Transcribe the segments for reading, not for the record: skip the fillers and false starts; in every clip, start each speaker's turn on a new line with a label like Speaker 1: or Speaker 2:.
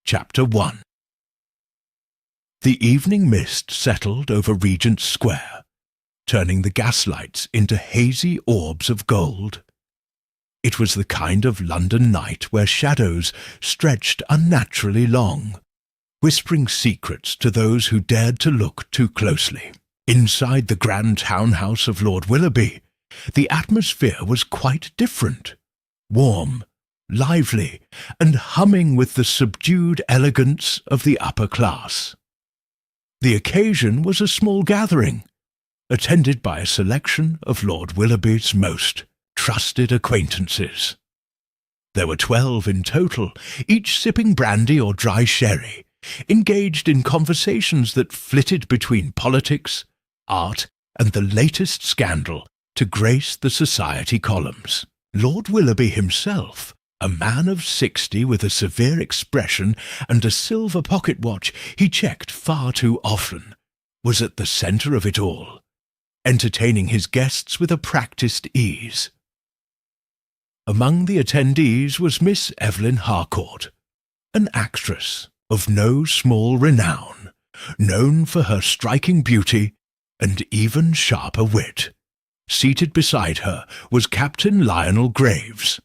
Speaker 1: Chapter 1. The evening mist settled over Regent Square, turning the gaslights into hazy orbs of gold. It was the kind of London night where shadows stretched unnaturally long, whispering secrets to those who dared to look too closely. Inside the grand townhouse of Lord Willoughby, the atmosphere was quite different, warm, lively, and humming with the subdued elegance of the upper class. The occasion was a small gathering, attended by a selection of Lord Willoughby's most trusted acquaintances. There were 12 in total, each sipping brandy or dry sherry, engaged in conversations that flitted between politics, art, and the latest scandal to grace the society columns. Lord Willoughby himself, a man of 60 with a severe expression and a silver pocket-watch he checked far too often, was at the centre of it all, entertaining his guests with a practised ease. Among the attendees was Miss Evelyn Harcourt, an actress of no small renown, known for her striking beauty and even sharper wit. Seated beside her was Captain Lionel Graves,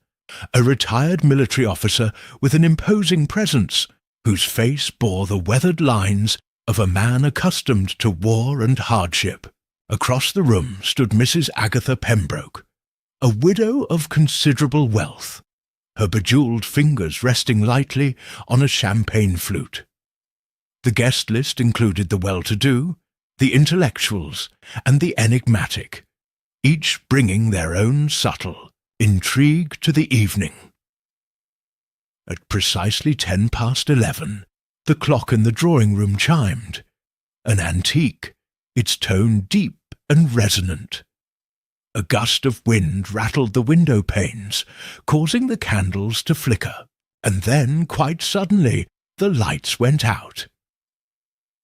Speaker 1: a retired military officer with an imposing presence, whose face bore the weathered lines of a man accustomed to war and hardship. Across the room stood Mrs. Agatha Pembroke, a widow of considerable wealth, her bejewelled fingers resting lightly on a champagne flute. The guest list included the well-to-do, the intellectuals, and the enigmatic, each bringing their own subtle intrigue to the evening. At precisely 11:10, the clock in the drawing-room chimed, an antique, its tone deep and resonant. A gust of wind rattled the window panes, causing the candles to flicker, and then, quite suddenly, the lights went out.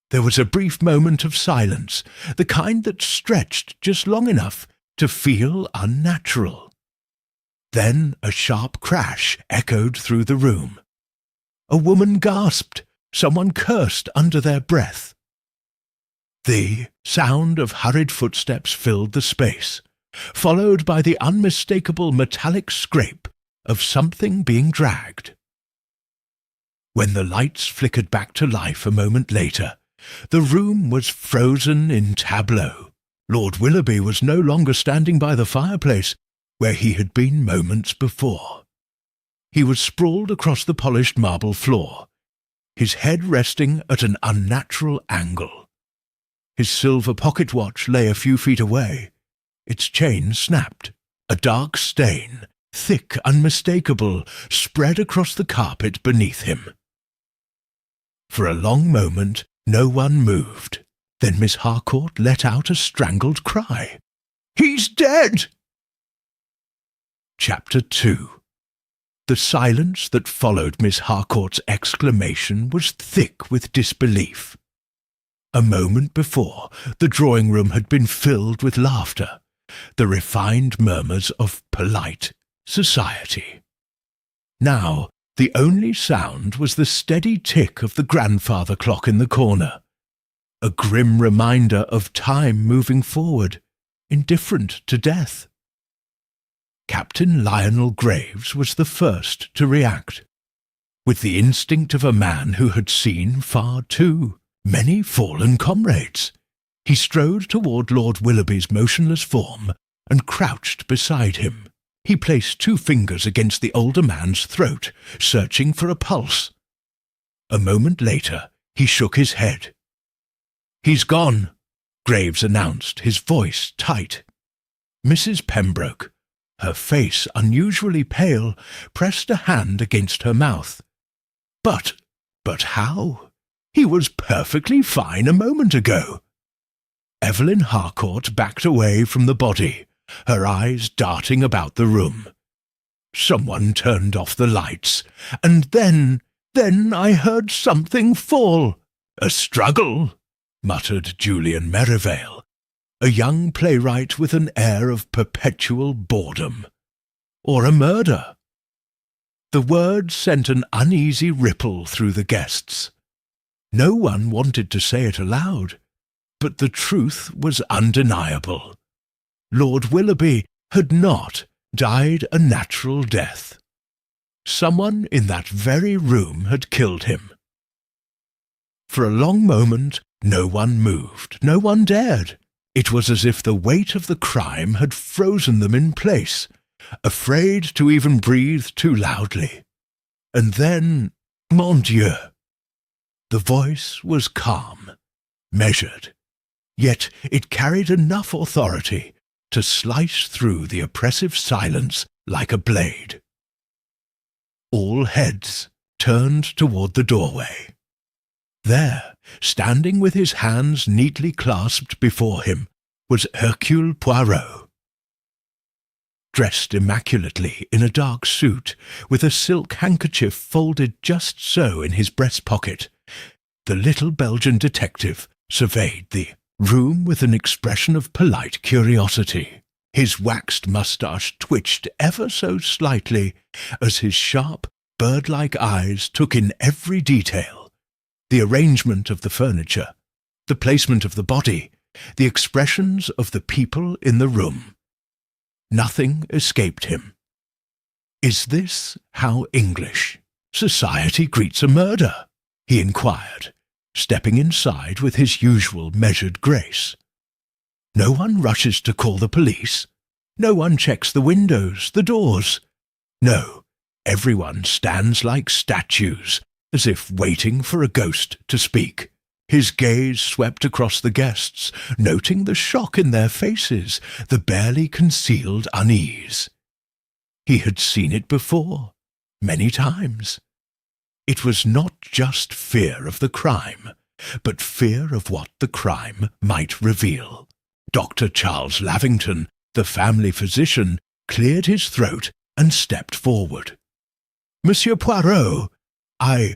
Speaker 1: There was a brief moment of silence, the kind that stretched just long enough to feel unnatural. Then a sharp crash echoed through the room. A woman gasped, someone cursed under their breath. The sound of hurried footsteps filled the space, followed by the unmistakable metallic scrape of something being dragged. When the lights flickered back to life a moment later, the room was frozen in tableau. Lord Willoughby was no longer standing by the fireplace, where he had been moments before. He was sprawled across the polished marble floor, his head resting at an unnatural angle. His silver pocket-watch lay a few feet away. Its chain snapped. A dark stain, thick, unmistakable, spread across the carpet beneath him. For a long moment, no one moved. Then Miss Harcourt let out a strangled cry. "He's dead!" Chapter 2. The silence that followed Miss Harcourt's exclamation was thick with disbelief. A moment before, the drawing-room had been filled with laughter, the refined murmurs of polite society. Now, the only sound was the steady tick of the grandfather clock in the corner, a grim reminder of time moving forward, indifferent to death. Captain Lionel Graves was the first to react. With the instinct of a man who had seen far too many fallen comrades, he strode toward Lord Willoughby's motionless form and crouched beside him. He placed 2 fingers against the older man's throat, searching for a pulse. A moment later, he shook his head. "He's gone," Graves announced, his voice tight. Mrs. Pembroke, her face unusually pale, pressed a hand against her mouth. But how? He was perfectly fine a moment ago." Evelyn Harcourt backed away from the body, her eyes darting about the room. Someone turned off the lights, and then I heard something fall. "A struggle," muttered Julian Merivale, a young playwright with an air of perpetual boredom. "Or a murder." The word sent an uneasy ripple through the guests. No one wanted to say it aloud, but the truth was undeniable. Lord Willoughby had not died a natural death. Someone in that very room had killed him. For a long moment no one moved, no one dared. It was as if the weight of the crime had frozen them in place, afraid to even breathe too loudly. And then, mon Dieu! The voice was calm, measured, yet it carried enough authority to slice through the oppressive silence like a blade. All heads turned toward the doorway. There, standing with his hands neatly clasped before him, was Hercule Poirot. Dressed immaculately in a dark suit, with a silk handkerchief folded just so in his breast pocket, the little Belgian detective surveyed the room with an expression of polite curiosity. His waxed moustache twitched ever so slightly as his sharp, bird-like eyes took in every detail: the arrangement of the furniture, the placement of the body, the expressions of the people in the room. Nothing escaped him. "Is this how English society greets a murder?" he inquired, stepping inside with his usual measured grace. "No one rushes to call the police. No one checks the windows, the doors. No, everyone stands like statues, as if waiting for a ghost to speak." His gaze swept across the guests, noting the shock in their faces, the barely concealed unease. He had seen it before, many times. It was not just fear of the crime, but fear of what the crime might reveal. Dr. Charles Lavington, the family physician, cleared his throat and stepped forward. "Monsieur Poirot, I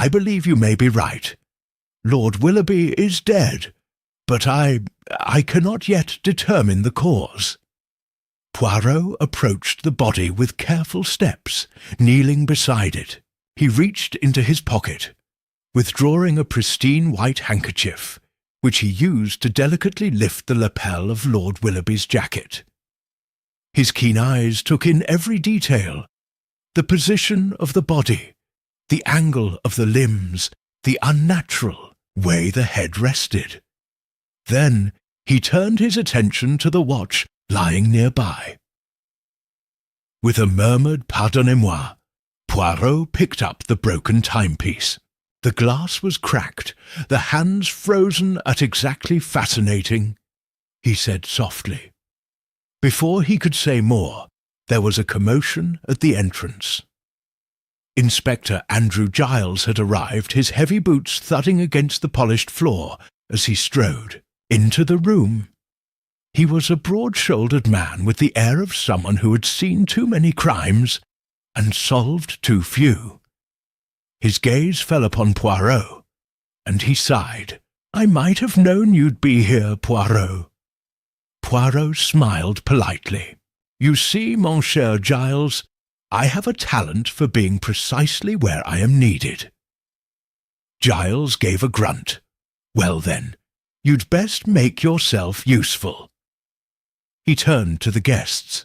Speaker 1: believe you may be right. Lord Willoughby is dead, but I cannot yet determine the cause." Poirot approached the body with careful steps, kneeling beside it. He reached into his pocket, withdrawing a pristine white handkerchief, which he used to delicately lift the lapel of Lord Willoughby's jacket. His keen eyes took in every detail: the position of the body, the angle of the limbs, the unnatural way the head rested. Then he turned his attention to the watch lying nearby. With a murmured "Pardonnez-moi," Poirot picked up the broken timepiece. The glass was cracked, the hands frozen at exactly fascinating, he said softly. Before he could say more, there was a commotion at the entrance. Inspector Andrew Giles had arrived, his heavy boots thudding against the polished floor as he strode into the room. He was a broad-shouldered man with the air of someone who had seen too many crimes and solved too few. His gaze fell upon Poirot, and he sighed. "I might have known you'd be here, Poirot." Poirot smiled politely. "You see, mon cher Giles, I have a talent for being precisely where I am needed." Giles gave a grunt. "Well then, you'd best make yourself useful." He turned to the guests.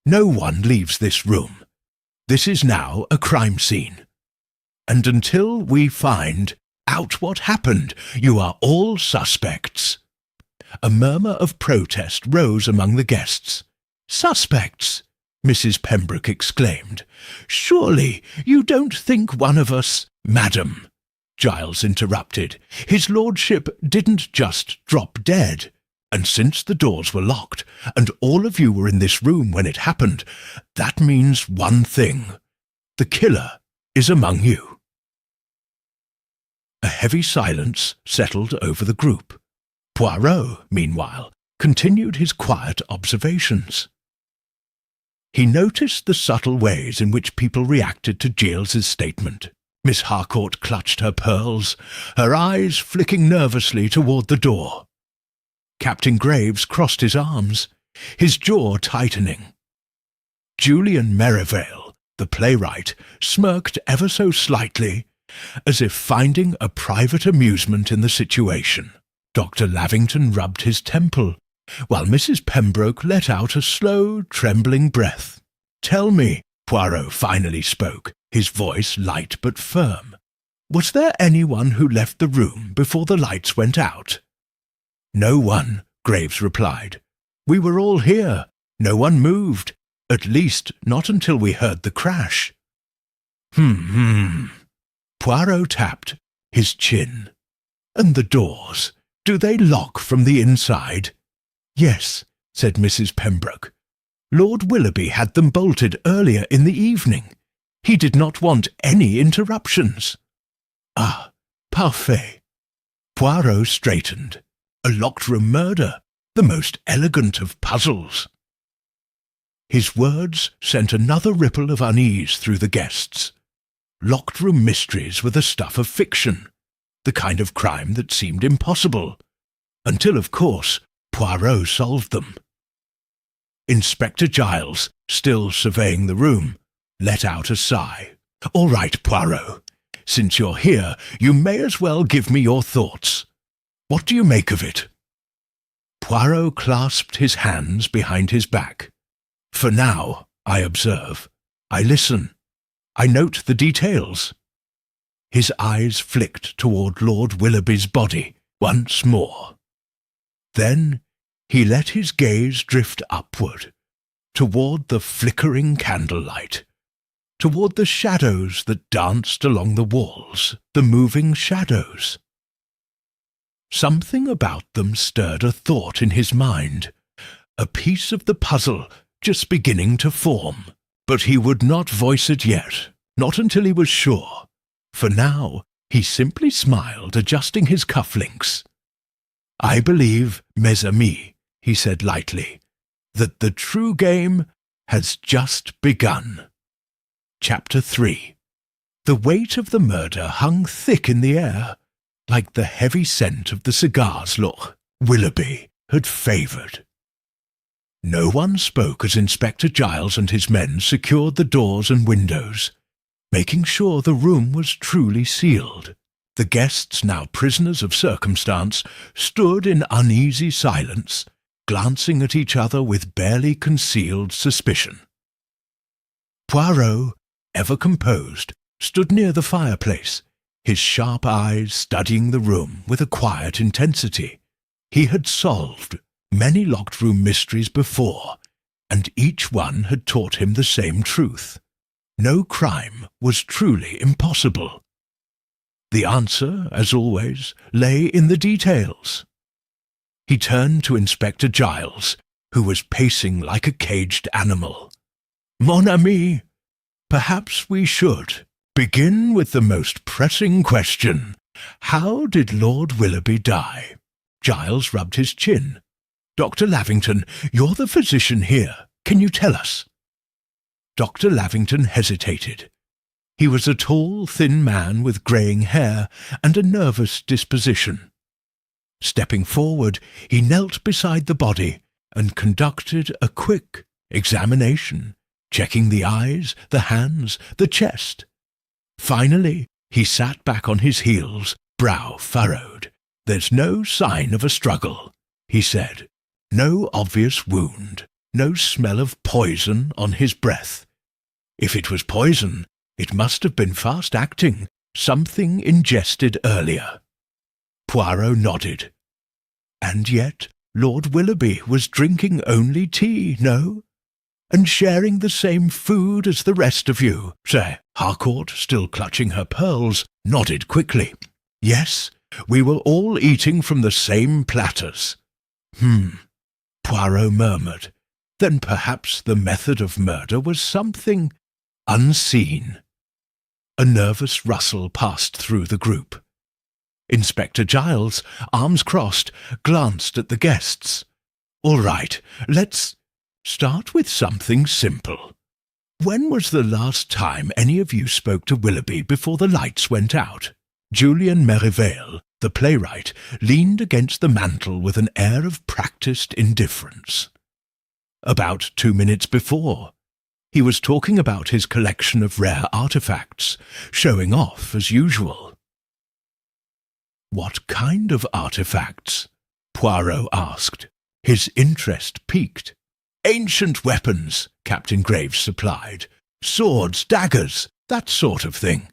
Speaker 1: "No one leaves this room. This is now a crime scene. And until we find out what happened, you are all suspects." A murmur of protest rose among the guests. "Suspects!" Mrs. Pembroke exclaimed. "Surely you don't think one of us—" "Madam," Giles interrupted, "his lordship didn't just drop dead. And since the doors were locked, and all of you were in this room when it happened, that means one thing. The killer is among you." A heavy silence settled over the group. Poirot, meanwhile, continued his quiet observations. He noticed the subtle ways in which people reacted to Giles's statement. Miss Harcourt clutched her pearls, her eyes flicking nervously toward the door. Captain Graves crossed his arms, his jaw tightening. Julian Merivale The playwright smirked ever so slightly, as if finding a private amusement in the situation. Dr. Lavington rubbed his temple, while Mrs. Pembroke let out a slow, trembling breath. "Tell me," Poirot finally spoke, his voice light but firm. "Was there anyone who left the room before the lights went out?" "No one," Graves replied. "We were all here. No one moved. At least, not until we heard the crash." Poirot tapped his chin. "And the doors, do they lock from the inside?" "Yes," said Mrs. Pembroke. "Lord Willoughby had them bolted earlier in the evening. He did not want any interruptions." "Ah, parfait." Poirot straightened. A locked-room murder, the most elegant of puzzles. His words sent another ripple of unease through the guests. Locked-room mysteries were the stuff of fiction, the kind of crime that seemed impossible, until, of course, Poirot solved them. Inspector Giles, still surveying the room, let out a sigh. "All right, Poirot. Since you're here, you may as well give me your thoughts. What do you make of it?" Poirot clasped his hands behind his back. "For now, I observe. I listen. I note the details." His eyes flicked toward Lord Willoughby's body once more. Then he let his gaze drift upward, toward the flickering candlelight, toward the shadows that danced along the walls, the moving shadows. Something about them stirred a thought in his mind, a piece of the puzzle just beginning to form. But he would not voice it yet, not until he was sure. For now, he simply smiled, adjusting his cufflinks. "I believe, mes amis," he said lightly, "that the true game has just begun." Chapter 3. The weight of the murder hung thick in the air, like the heavy scent of the cigars Lord Willoughby had favoured. No one spoke as Inspector Giles and his men secured the doors and windows, making sure the room was truly sealed. The guests, now prisoners of circumstance, stood in uneasy silence, glancing at each other with barely concealed suspicion. Poirot, ever composed, stood near the fireplace, his sharp eyes studying the room with a quiet intensity. He had solved many locked-room mysteries before, and each one had taught him the same truth. No crime was truly impossible. The answer, as always, lay in the details. He turned to Inspector Giles, who was pacing like a caged animal. "Mon ami, perhaps we should begin with the most pressing question. How did Lord Willoughby die?" Giles rubbed his chin. "Dr. Lavington, you're the physician here. Can you tell us?" Dr. Lavington hesitated. He was a tall, thin man with greying hair and a nervous disposition. Stepping forward, he knelt beside the body and conducted a quick examination, checking the eyes, the hands, the chest. Finally, he sat back on his heels, brow furrowed. "There's no sign of a struggle," he said. "No obvious wound, no smell of poison on his breath. If it was poison, it must have been fast-acting, something ingested earlier." Poirot nodded. "And yet Lord Willoughby was drinking only tea, no? And sharing the same food as the rest of you." Sir Harcourt, still clutching her pearls, nodded quickly. "Yes, we were all eating from the same platters." Poirot murmured. "Then perhaps the method of murder was something unseen." A nervous rustle passed through the group. Inspector Giles, arms crossed, glanced at the guests. "All right, let's start with something simple. When was the last time any of you spoke to Willoughby before the lights went out?" Julian Merivale, the playwright, leaned against the mantel with an air of practised indifference. "About 2 minutes before." He was talking about his collection of rare artifacts, showing off as usual. "What kind of artifacts?" Poirot asked. His interest piqued. "Ancient weapons," Captain Graves supplied. "Swords, daggers, that sort of thing."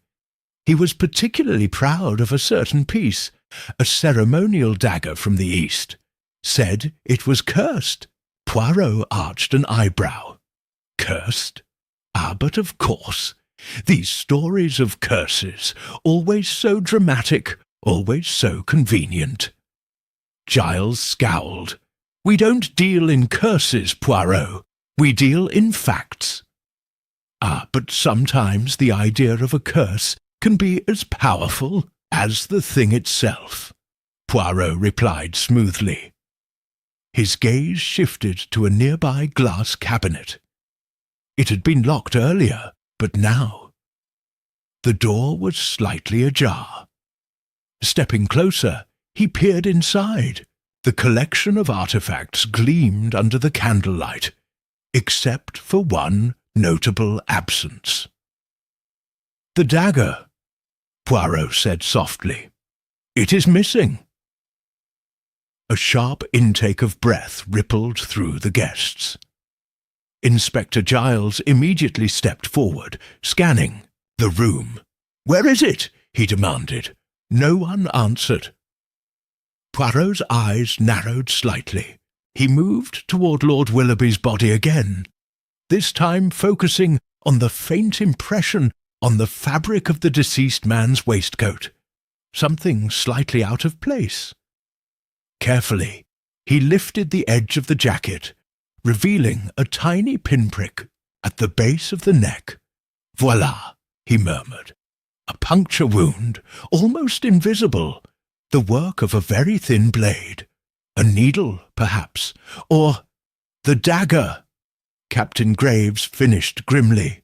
Speaker 1: He was particularly proud of a certain piece, a ceremonial dagger from the East. Said it was cursed. Poirot arched an eyebrow. Cursed? Ah, but of course. These stories of curses, always so dramatic, always so convenient. Giles scowled. "We don't deal in curses, Poirot. We deal in facts." "Ah, but sometimes the idea of a curse can be as powerful as the thing itself," Poirot replied smoothly. His gaze shifted to a nearby glass cabinet. It had been locked earlier, but now the door was slightly ajar. Stepping closer, he peered inside. The collection of artifacts gleamed under the candlelight, except for one notable absence. "The dagger," Poirot said softly. "It is missing." A sharp intake of breath rippled through the guests. Inspector Giles immediately stepped forward, scanning the room. "Where is it?" he demanded. No one answered. Poirot's eyes narrowed slightly. He moved toward Lord Willoughby's body again, this time focusing on the faint impression on the fabric of the deceased man's waistcoat, something slightly out of place. Carefully, he lifted the edge of the jacket, revealing a tiny pinprick at the base of the neck. "Voilà," he murmured. "A puncture wound, almost invisible, the work of a very thin blade. A needle, perhaps, or the dagger." Captain Graves finished grimly.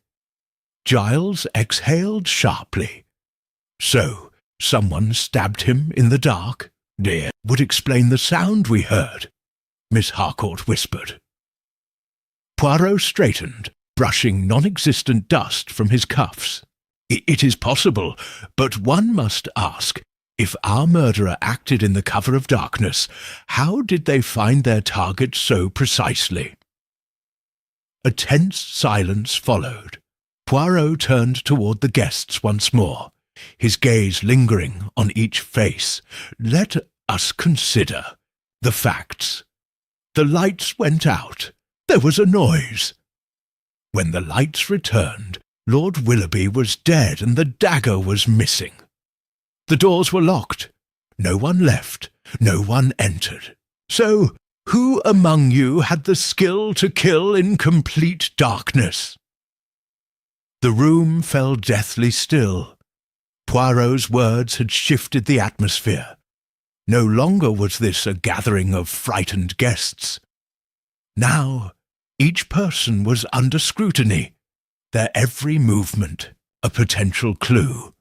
Speaker 1: Giles exhaled sharply. "So, someone stabbed him in the dark? Dear, would explain the sound we heard," Miss Harcourt whispered. Poirot straightened, brushing non-existent dust from his cuffs. "It is possible, but one must ask, if our murderer acted in the cover of darkness, how did they find their target so precisely?" A tense silence followed. Poirot turned toward the guests once more, his gaze lingering on each face. "Let us consider the facts. The lights went out. There was a noise. When the lights returned, Lord Willoughby was dead and the dagger was missing. The doors were locked. No one left. No one entered. So, who among you had the skill to kill in complete darkness?" The room fell deathly still. Poirot's words had shifted the atmosphere. No longer was this a gathering of frightened guests. Now, each person was under scrutiny, their every movement a potential clue.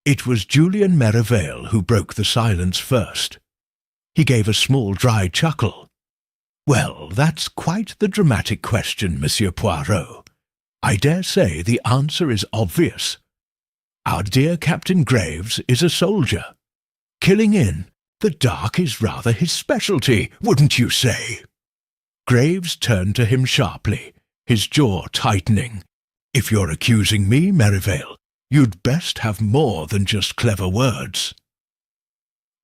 Speaker 1: It was Julian Merivale who broke the silence first. He gave a small dry chuckle. "Well, that's quite the dramatic question, Monsieur Poirot. I dare say the answer is obvious. Our dear Captain Graves is a soldier. Killing in the dark is rather his specialty, wouldn't you say?" Graves turned to him sharply, his jaw tightening. "If you're accusing me, Merivale, you'd best have more than just clever words."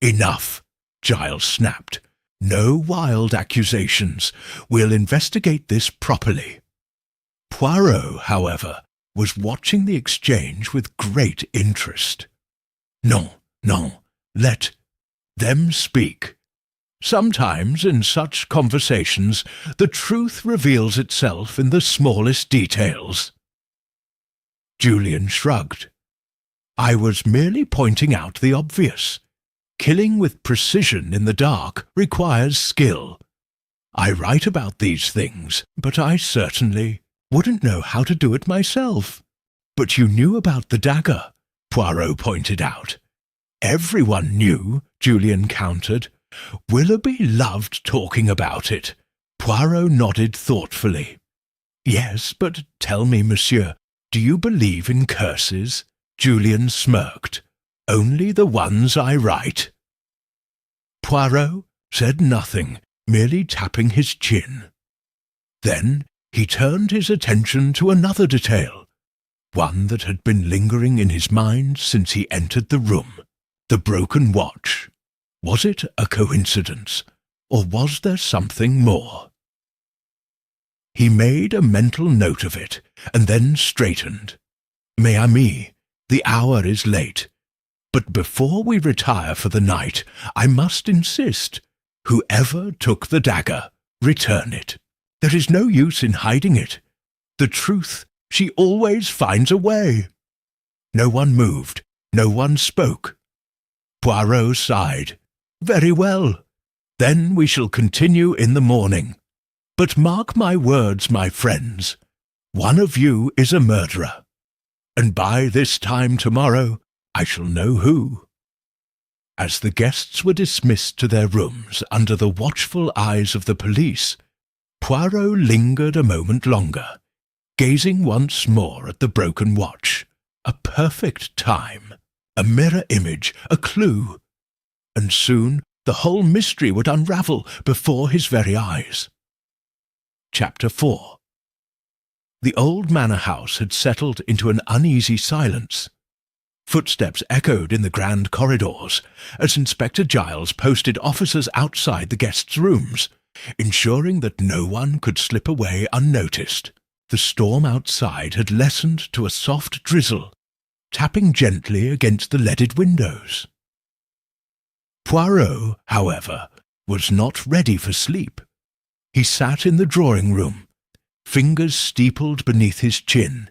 Speaker 1: "Enough," Giles snapped. "No wild accusations. We'll investigate this properly." Poirot, however, was watching the exchange with great interest. "Non, non, let them speak. Sometimes in such conversations the truth reveals itself in the smallest details." Julian shrugged. "I was merely pointing out the obvious. Killing with precision in the dark requires skill. I write about these things, but I certainly wouldn't know how to do it myself." "But you knew about the dagger," Poirot pointed out. "Everyone knew," Julian countered. "Willoughby loved talking about it." Poirot nodded thoughtfully. Yes, but tell me, monsieur, do you believe in curses? Julian smirked. Only the ones I write. Poirot said nothing, merely tapping his chin. Then he turned his attention to another detail, one that had been lingering in his mind since he entered the room. The broken watch. Was it a coincidence, or was there something more? He made a mental note of it, and then straightened. Mes amis, the hour is late, but before we retire for the night, I must insist, whoever took the dagger, return it. There is no use in hiding it. The truth, she always finds a way. No one moved, no one spoke. Poirot sighed. Very well. Then we shall continue in the morning. But mark my words, my friends. One of you is a murderer. And by this time tomorrow, I shall know who. As the guests were dismissed to their rooms under the watchful eyes of the police, Poirot lingered a moment longer, gazing once more at the broken watch. A perfect time, a mirror image, a clue. And soon the whole mystery would unravel before his very eyes. Chapter 4. The old manor house had settled into an uneasy silence. Footsteps echoed in the grand corridors as Inspector Giles posted officers outside the guests' rooms, ensuring that no one could slip away unnoticed. The storm outside had lessened to a soft drizzle, tapping gently against the leaded windows. Poirot, however, was not ready for sleep. He sat in the drawing-room, fingers steepled beneath his chin,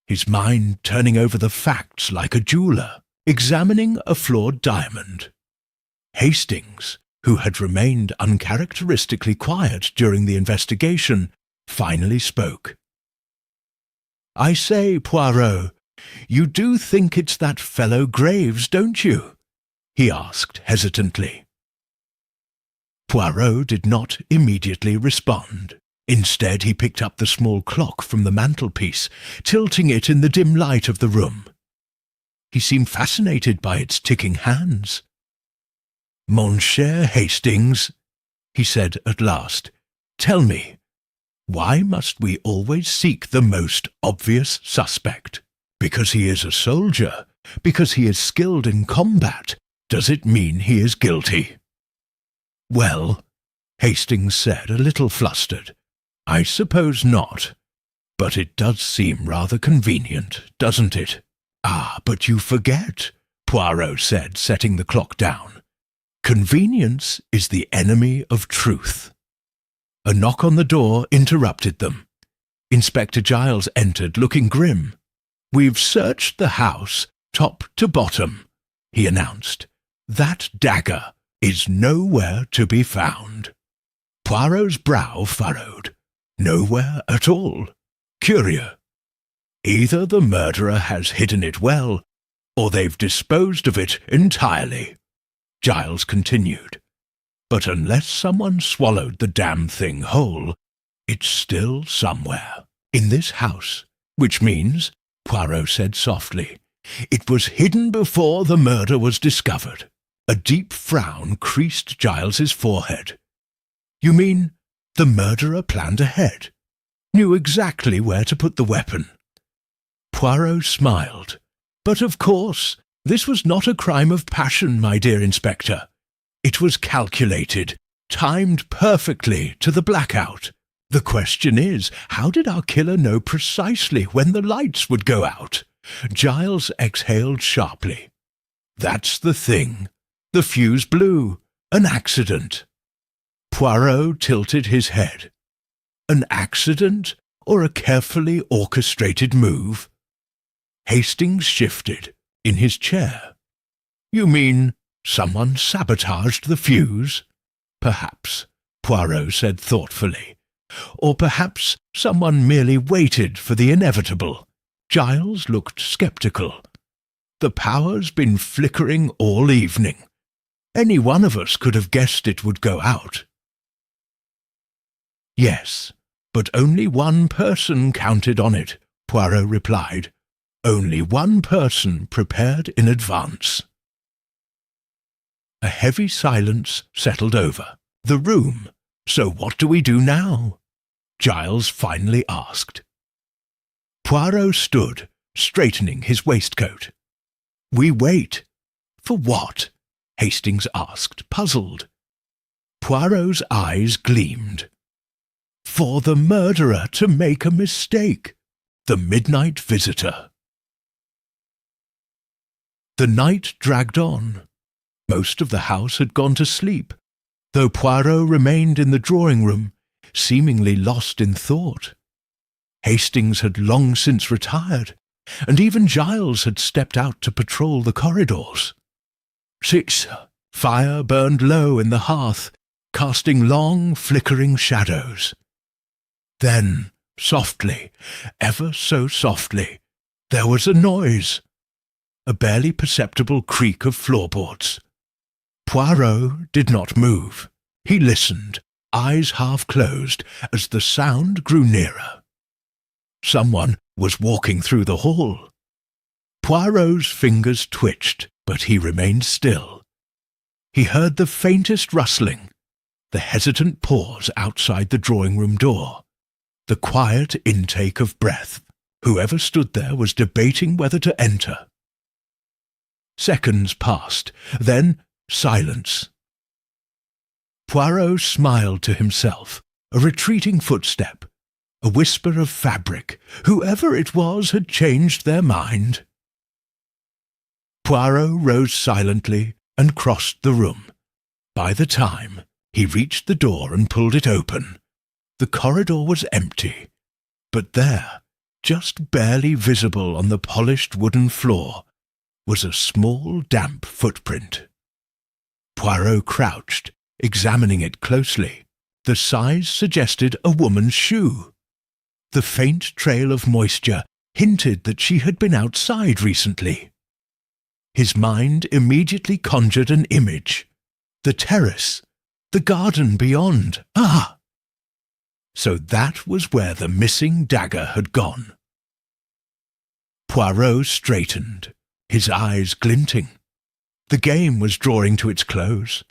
Speaker 1: his mind turning over the facts like a jeweller, examining a flawed diamond. Hastings, who had remained uncharacteristically quiet during the investigation, finally spoke. "I say, Poirot, you do think it's that fellow Graves, don't you?" he asked hesitantly. Poirot did not immediately respond. Instead, he picked up the small clock from the mantelpiece, tilting it in the dim light of the room. He seemed fascinated by its ticking hands. "Mon cher Hastings," he said at last, "tell me, why must we always seek the most obvious suspect? Because he is a soldier, because he is skilled in combat, does it mean he is guilty?" "Well," Hastings said, a little flustered, "I suppose not. But it does seem rather convenient, doesn't it?" "Ah, but you forget," Poirot said, setting the clock down. "Convenience is the enemy of truth." A knock on the door interrupted them. Inspector Giles entered, looking grim. "We've searched the house, top to bottom," he announced. "That dagger is nowhere to be found." Poirot's brow furrowed. Nowhere at all. Curious. Either the murderer has hidden it well, or they've disposed of it entirely. Giles continued. But unless someone swallowed the damn thing whole, it's still somewhere. In this house. Which means, Poirot said softly, it was hidden before the murder was discovered. A deep frown creased Giles's forehead. "You mean the murderer planned ahead? Knew exactly where to put the weapon?" Poirot smiled. "But of course, this was not a crime of passion, my dear Inspector. It was calculated, timed perfectly to the blackout. The question is, how did our killer know precisely when the lights would go out?" Giles exhaled sharply. "That's the thing. The fuse blew. An accident." Poirot tilted his head. An accident or a carefully orchestrated move? Hastings shifted in his chair. "You mean someone sabotaged the fuse?" "Perhaps," Poirot said thoughtfully. "Or perhaps someone merely waited for the inevitable." Giles looked sceptical. "The power's been flickering all evening. Any one of us could have guessed it would go out." "Yes, But only one person counted on it, Poirot replied. Only one person prepared in advance. A heavy silence settled over the room. So what do we do now? Giles finally asked. Poirot stood, straightening his waistcoat. We wait. For what? Hastings asked, puzzled. Poirot's eyes gleamed. For the murderer to make a mistake. The midnight visitor. The night dragged on. Most of the house had gone to sleep, though Poirot remained in the drawing-room, seemingly lost in thought. Hastings had long since retired, and even Giles had stepped out to patrol the corridors. 6. Fire burned low in the hearth, casting long, flickering shadows. Then, softly, ever so softly, there was a noise. A barely perceptible creak of floorboards. Poirot did not move. He listened, eyes half closed, as the sound grew nearer. Someone was walking through the hall. Poirot's fingers twitched, but he remained still. He heard the faintest rustling, the hesitant pause outside the drawing-room door, the quiet intake of breath. Whoever stood there was debating whether to enter. Seconds passed, then silence. Poirot smiled to himself, a retreating footstep, a whisper of fabric. Whoever it was had changed their mind. Poirot rose silently and crossed the room. By the time he reached the door and pulled it open, the corridor was empty, but there, just barely visible on the polished wooden floor, was a small, damp footprint. Poirot crouched, examining it closely. The size suggested a woman's shoe. The faint trail of moisture hinted that she had been outside recently. His mind immediately conjured an image. The terrace, the garden beyond. Ah! So that was where the missing dagger had gone. Poirot straightened, his eyes glinting. The game was drawing to its close.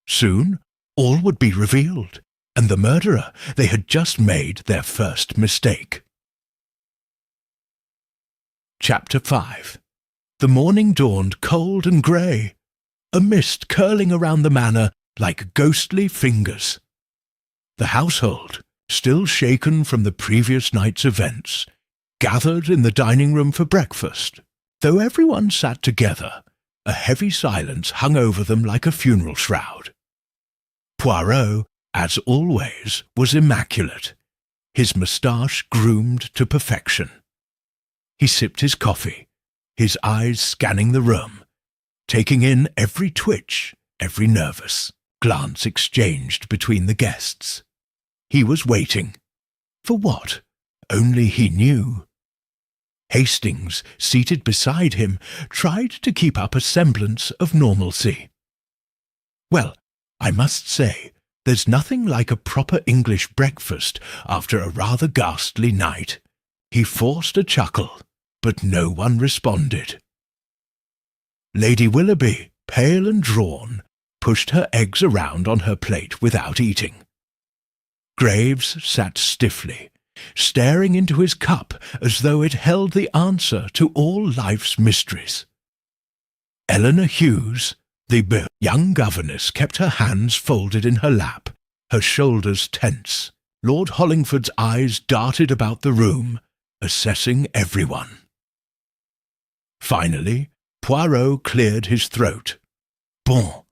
Speaker 1: Soon all would be revealed, and the murderer, they had just made their first mistake. Chapter 5. The morning dawned cold and grey, a mist curling around the manor like ghostly fingers. The household, still shaken from the previous night's events, gathered in the dining-room for breakfast. Though everyone sat together, a heavy silence hung over them like a funeral shroud. Poirot, as always, was immaculate, his moustache groomed to perfection. He sipped his coffee, his eyes scanning the room, taking in every twitch, every nervous glance exchanged between the guests. He was waiting. For what? Only he knew. Hastings, seated beside him, tried to keep up a semblance of normalcy. Well, I must say, there's nothing like a proper English breakfast after a rather ghastly night. He forced a chuckle, but no one responded. Lady Willoughby, pale and drawn, pushed her eggs around on her plate without eating. Graves sat stiffly, staring into his cup as though it held the answer to all life's mysteries. Eleanor Hughes, the young governess, kept her hands folded in her lap, her shoulders tense. Lord Hollingford's eyes darted about the room, assessing everyone. Finally, Poirot cleared his throat. Bon,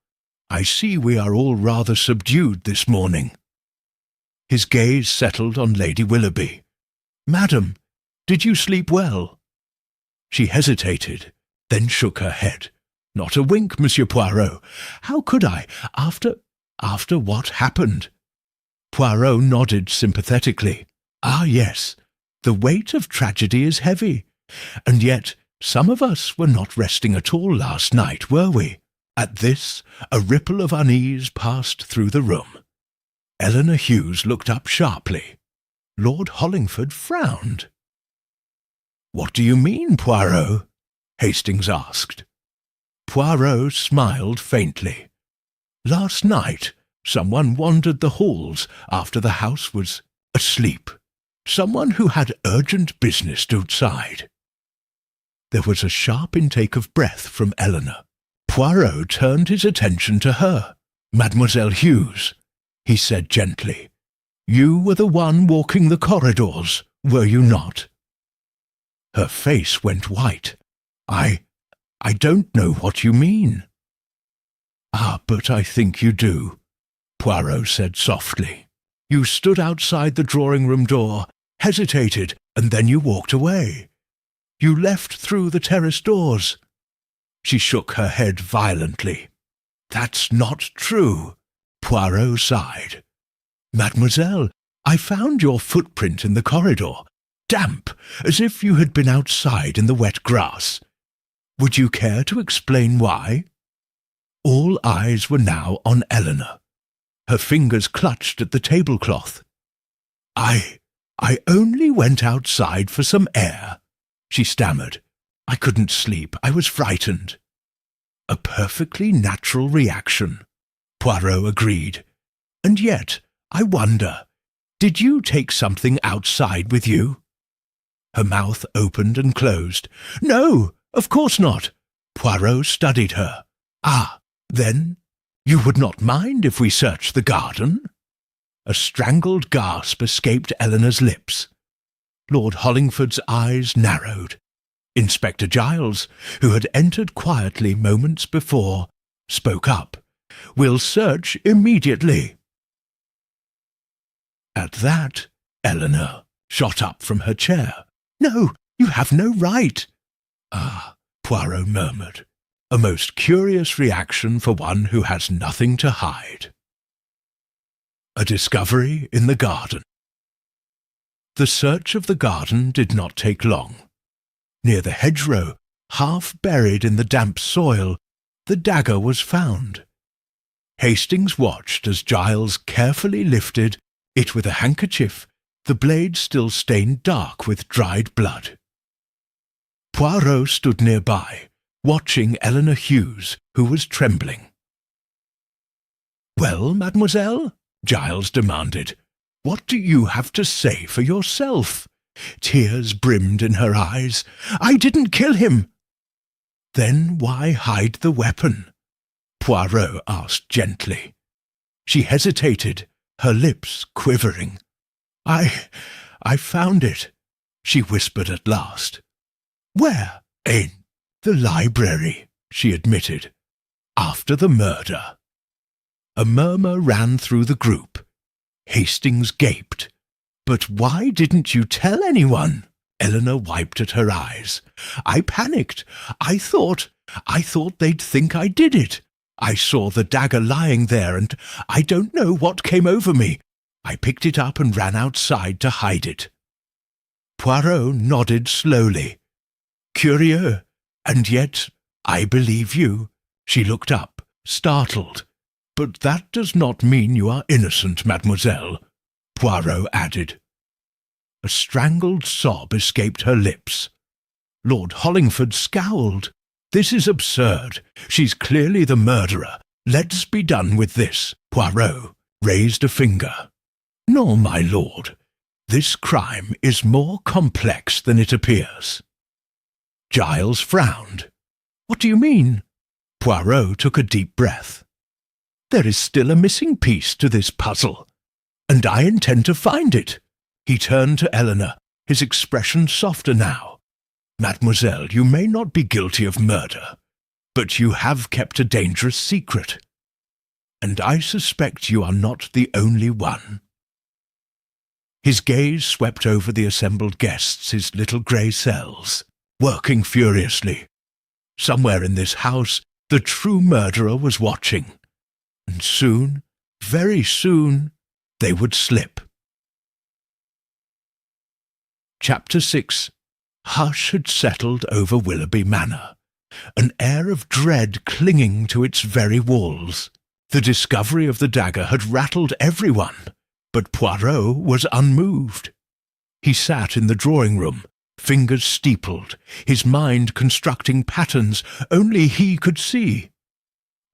Speaker 1: I see we are all rather subdued this morning. His gaze settled on Lady Willoughby. Madam, did you sleep well? She hesitated, then shook her head. Not a wink, Monsieur Poirot. How could I, after what happened? Poirot nodded sympathetically. Ah, yes, the weight of tragedy is heavy. And yet, some of us were not resting at all last night, were we? At this, a ripple of unease passed through the room. Eleanor Hughes looked up sharply. Lord Hollingford frowned. "What do you mean, Poirot?" Hastings asked. Poirot smiled faintly. "Last night someone wandered the halls after the house was asleep. Someone who had urgent business outside." There was a sharp intake of breath from Eleanor. Poirot turned his attention to her. "Mademoiselle Hughes," he said gently, "you were the one walking the corridors, were you not?" Her face went white. I don't know what you mean." "Ah, but I think you do," Poirot said softly. "You stood outside the drawing-room door, hesitated, and then you walked away. You left through the terrace doors." She shook her head violently. "That's not true," Poirot sighed. "Mademoiselle, I found your footprint in the corridor, damp, as if you had been outside in the wet grass. Would you care to explain why?" All eyes were now on Eleanor. Her fingers clutched at the tablecloth. I only went outside for some air," she stammered. "I couldn't sleep. I was frightened." "A perfectly natural reaction," Poirot agreed. "And yet, I wonder, did you take something outside with you?" Her mouth opened and closed. "No, of course not." Poirot studied her. "Ah, then, you would not mind if we searched the garden?" A strangled gasp escaped Eleanor's lips. Lord Hollingford's eyes narrowed. Inspector Giles, who had entered quietly moments before, spoke up. "We'll search immediately." At that, Eleanor shot up from her chair. "No, you have no right." "Ah," Poirot murmured, "a most curious reaction for one who has nothing to hide." A discovery in the garden. The search of the garden did not take long. Near the hedgerow, half buried in the damp soil, the dagger was found. Hastings watched as Giles carefully lifted it with a handkerchief, the blade still stained dark with dried blood. Poirot stood nearby, watching Eleanor Hughes, who was trembling. "Well, mademoiselle?" Giles demanded. "What do you have to say for yourself?" Tears brimmed in her eyes. "I didn't kill him." "Then why hide the weapon?" Poirot asked gently. She hesitated, her lips quivering. I found it," she whispered at last. "Where?" "In the library," she admitted, "after the murder." A murmur ran through the group. Hastings gaped. "But why didn't you tell anyone?" Eleanor wiped at her eyes. "I panicked. I thought they'd think I did it. I saw the dagger lying there, and I don't know what came over me. I picked it up and ran outside to hide it." Poirot nodded slowly. "Curieux, and yet I believe you." She looked up, startled. "But that does not mean you are innocent, mademoiselle," Poirot added. A strangled sob escaped her lips. Lord Hollingford scowled. "This is absurd. She's clearly the murderer. Let's be done with this." Poirot raised a finger. "No, my lord. This crime is more complex than it appears." Giles frowned. "What do you mean?" Poirot took a deep breath. "There is still a missing piece to this puzzle, and I intend to find it." He turned to Eleanor, his expression softer now. "Mademoiselle, you may not be guilty of murder, but you have kept a dangerous secret, and I suspect you are not the only one." His gaze swept over the assembled guests, his little grey cells, working furiously. Somewhere in this house, the true murderer was watching, and soon, very soon, they would slip. Chapter 6. Hush had settled over Willoughby Manor, an air of dread clinging to its very walls. The discovery of the dagger had rattled everyone, but Poirot was unmoved. He sat in the drawing-room, fingers steepled, his mind constructing patterns only he could see.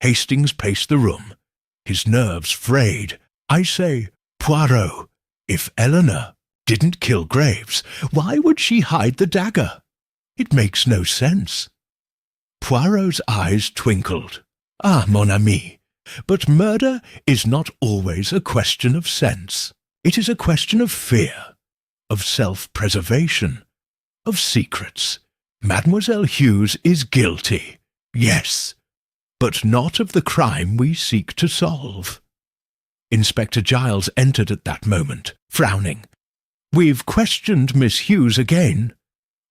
Speaker 1: Hastings paced the room, his nerves frayed. "I say, Poirot, if Eleanor didn't kill Graves, why would she hide the dagger? It makes no sense." Poirot's eyes twinkled. "Ah, mon ami, but murder is not always a question of sense. It is a question of fear, of self-preservation, of secrets. Mademoiselle Hughes is guilty, yes, but not of the crime we seek to solve." Inspector Giles entered at that moment, frowning. "We've questioned Miss Hughes again.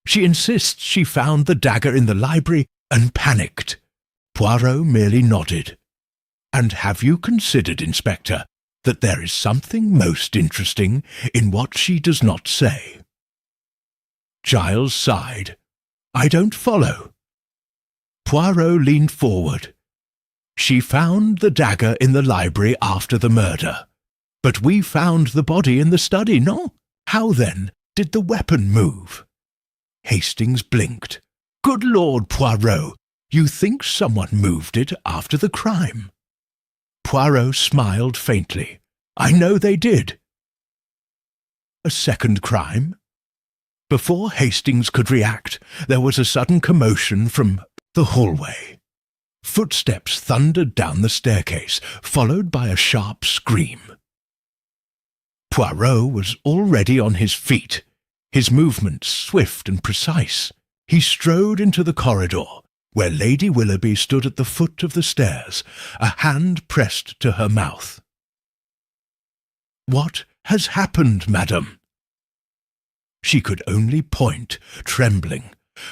Speaker 1: She insists she found the dagger in the library and panicked." Poirot merely nodded. "And have you considered, Inspector, that there is something most interesting in what she does not say?" Giles sighed. "I don't follow." Poirot leaned forward. "She found the dagger in the library after the murder. But we found the body in the study, no? How, then, did the weapon move?" Hastings blinked. "Good Lord, Poirot, you think someone moved it after the crime?" Poirot smiled faintly. "I know they did." "A second crime?" Before Hastings could react, there was a sudden commotion from the hallway. Footsteps thundered down the staircase, followed by a sharp scream. Poirot was already on his feet, his movements swift and precise. He strode into the corridor, where Lady Willoughby stood at the foot of the stairs, a hand pressed to her mouth. "What has happened, madam?" She could only point, trembling.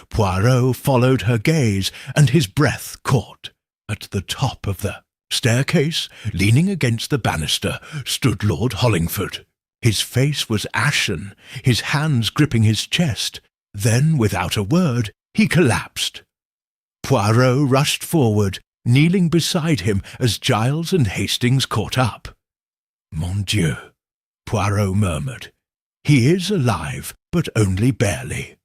Speaker 1: Poirot followed her gaze, and his breath caught. At the top of the staircase, leaning against the banister, stood Lord Hollingford. His face was ashen, his hands gripping his chest. Then, without a word, he collapsed. Poirot rushed forward, kneeling beside him as Giles and Hastings caught up. "Mon Dieu," Poirot murmured. "He is alive, but only barely."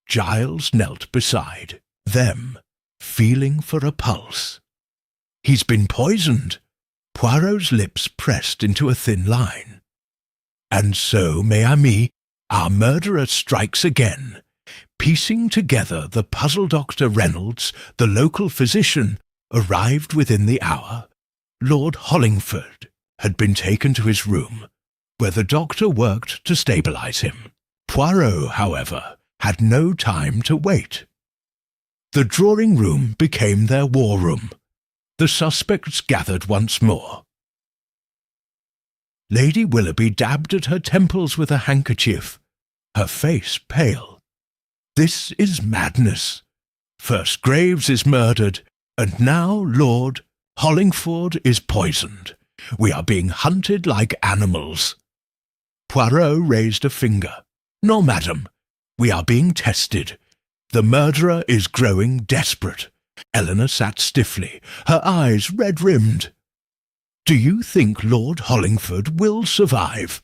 Speaker 1: Giles knelt beside them, feeling for a pulse. "He's been poisoned." Poirot's lips pressed into a thin line. "And so, mes amis, our murderer strikes again." Piecing together the puzzle Dr. Reynolds, the local physician, arrived within the hour. Lord Hollingford had been taken to his room, where the doctor worked to stabilize him. Poirot, however, had no time to wait. The drawing-room became their war room. The suspects gathered once more. Lady Willoughby dabbed at her temples with a handkerchief, her face pale. "This is madness. First Graves is murdered, and now Lord Hollingford is poisoned. We are being hunted like animals." Poirot raised a finger. "No, madam. We are being tested. The murderer is growing desperate." Eleanor sat stiffly, her eyes red-rimmed. "Do you think Lord Hollingford will survive?"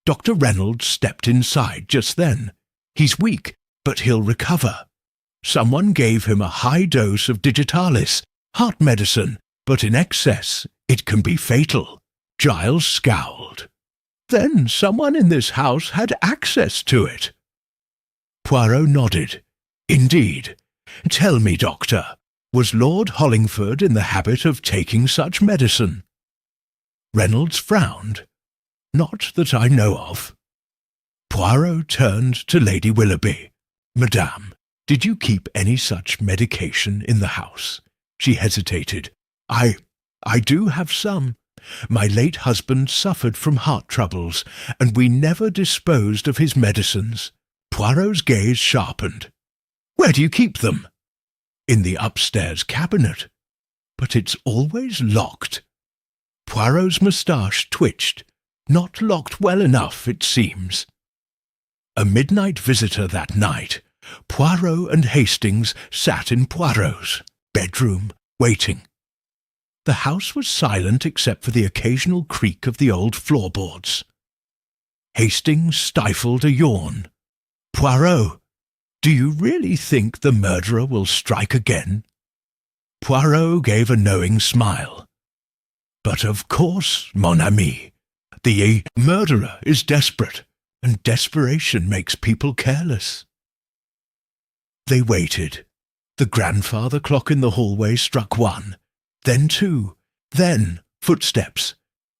Speaker 1: Dr. Reynolds stepped inside just then. "He's weak, but he'll recover. Someone gave him a high dose of digitalis, heart medicine, but in excess it can be fatal." Giles scowled. "Then someone in this house had access to it." Poirot nodded. "Indeed. Tell me, doctor, was Lord Hollingford in the habit of taking such medicine?" Reynolds frowned. "Not that I know of." Poirot turned to Lady Willoughby. "Madame, did you keep any such medication in the house?" She hesitated. I do have some. My late husband suffered from heart troubles, and we never disposed of his medicines." Poirot's gaze sharpened. "Where do you keep them?" "In the upstairs cabinet." "But it's always locked." Poirot's moustache twitched. "Not locked well enough, it seems." A midnight visitor that night. Poirot and Hastings sat in Poirot's bedroom, waiting. The house was silent except for the occasional creak of the old floorboards. Hastings stifled a yawn. "Poirot, do you really think the murderer will strike again?" Poirot gave a knowing smile. "But of course, mon ami. The murderer is desperate, and desperation makes people careless." They waited. The grandfather clock in the hallway struck 1, then 2, then footsteps.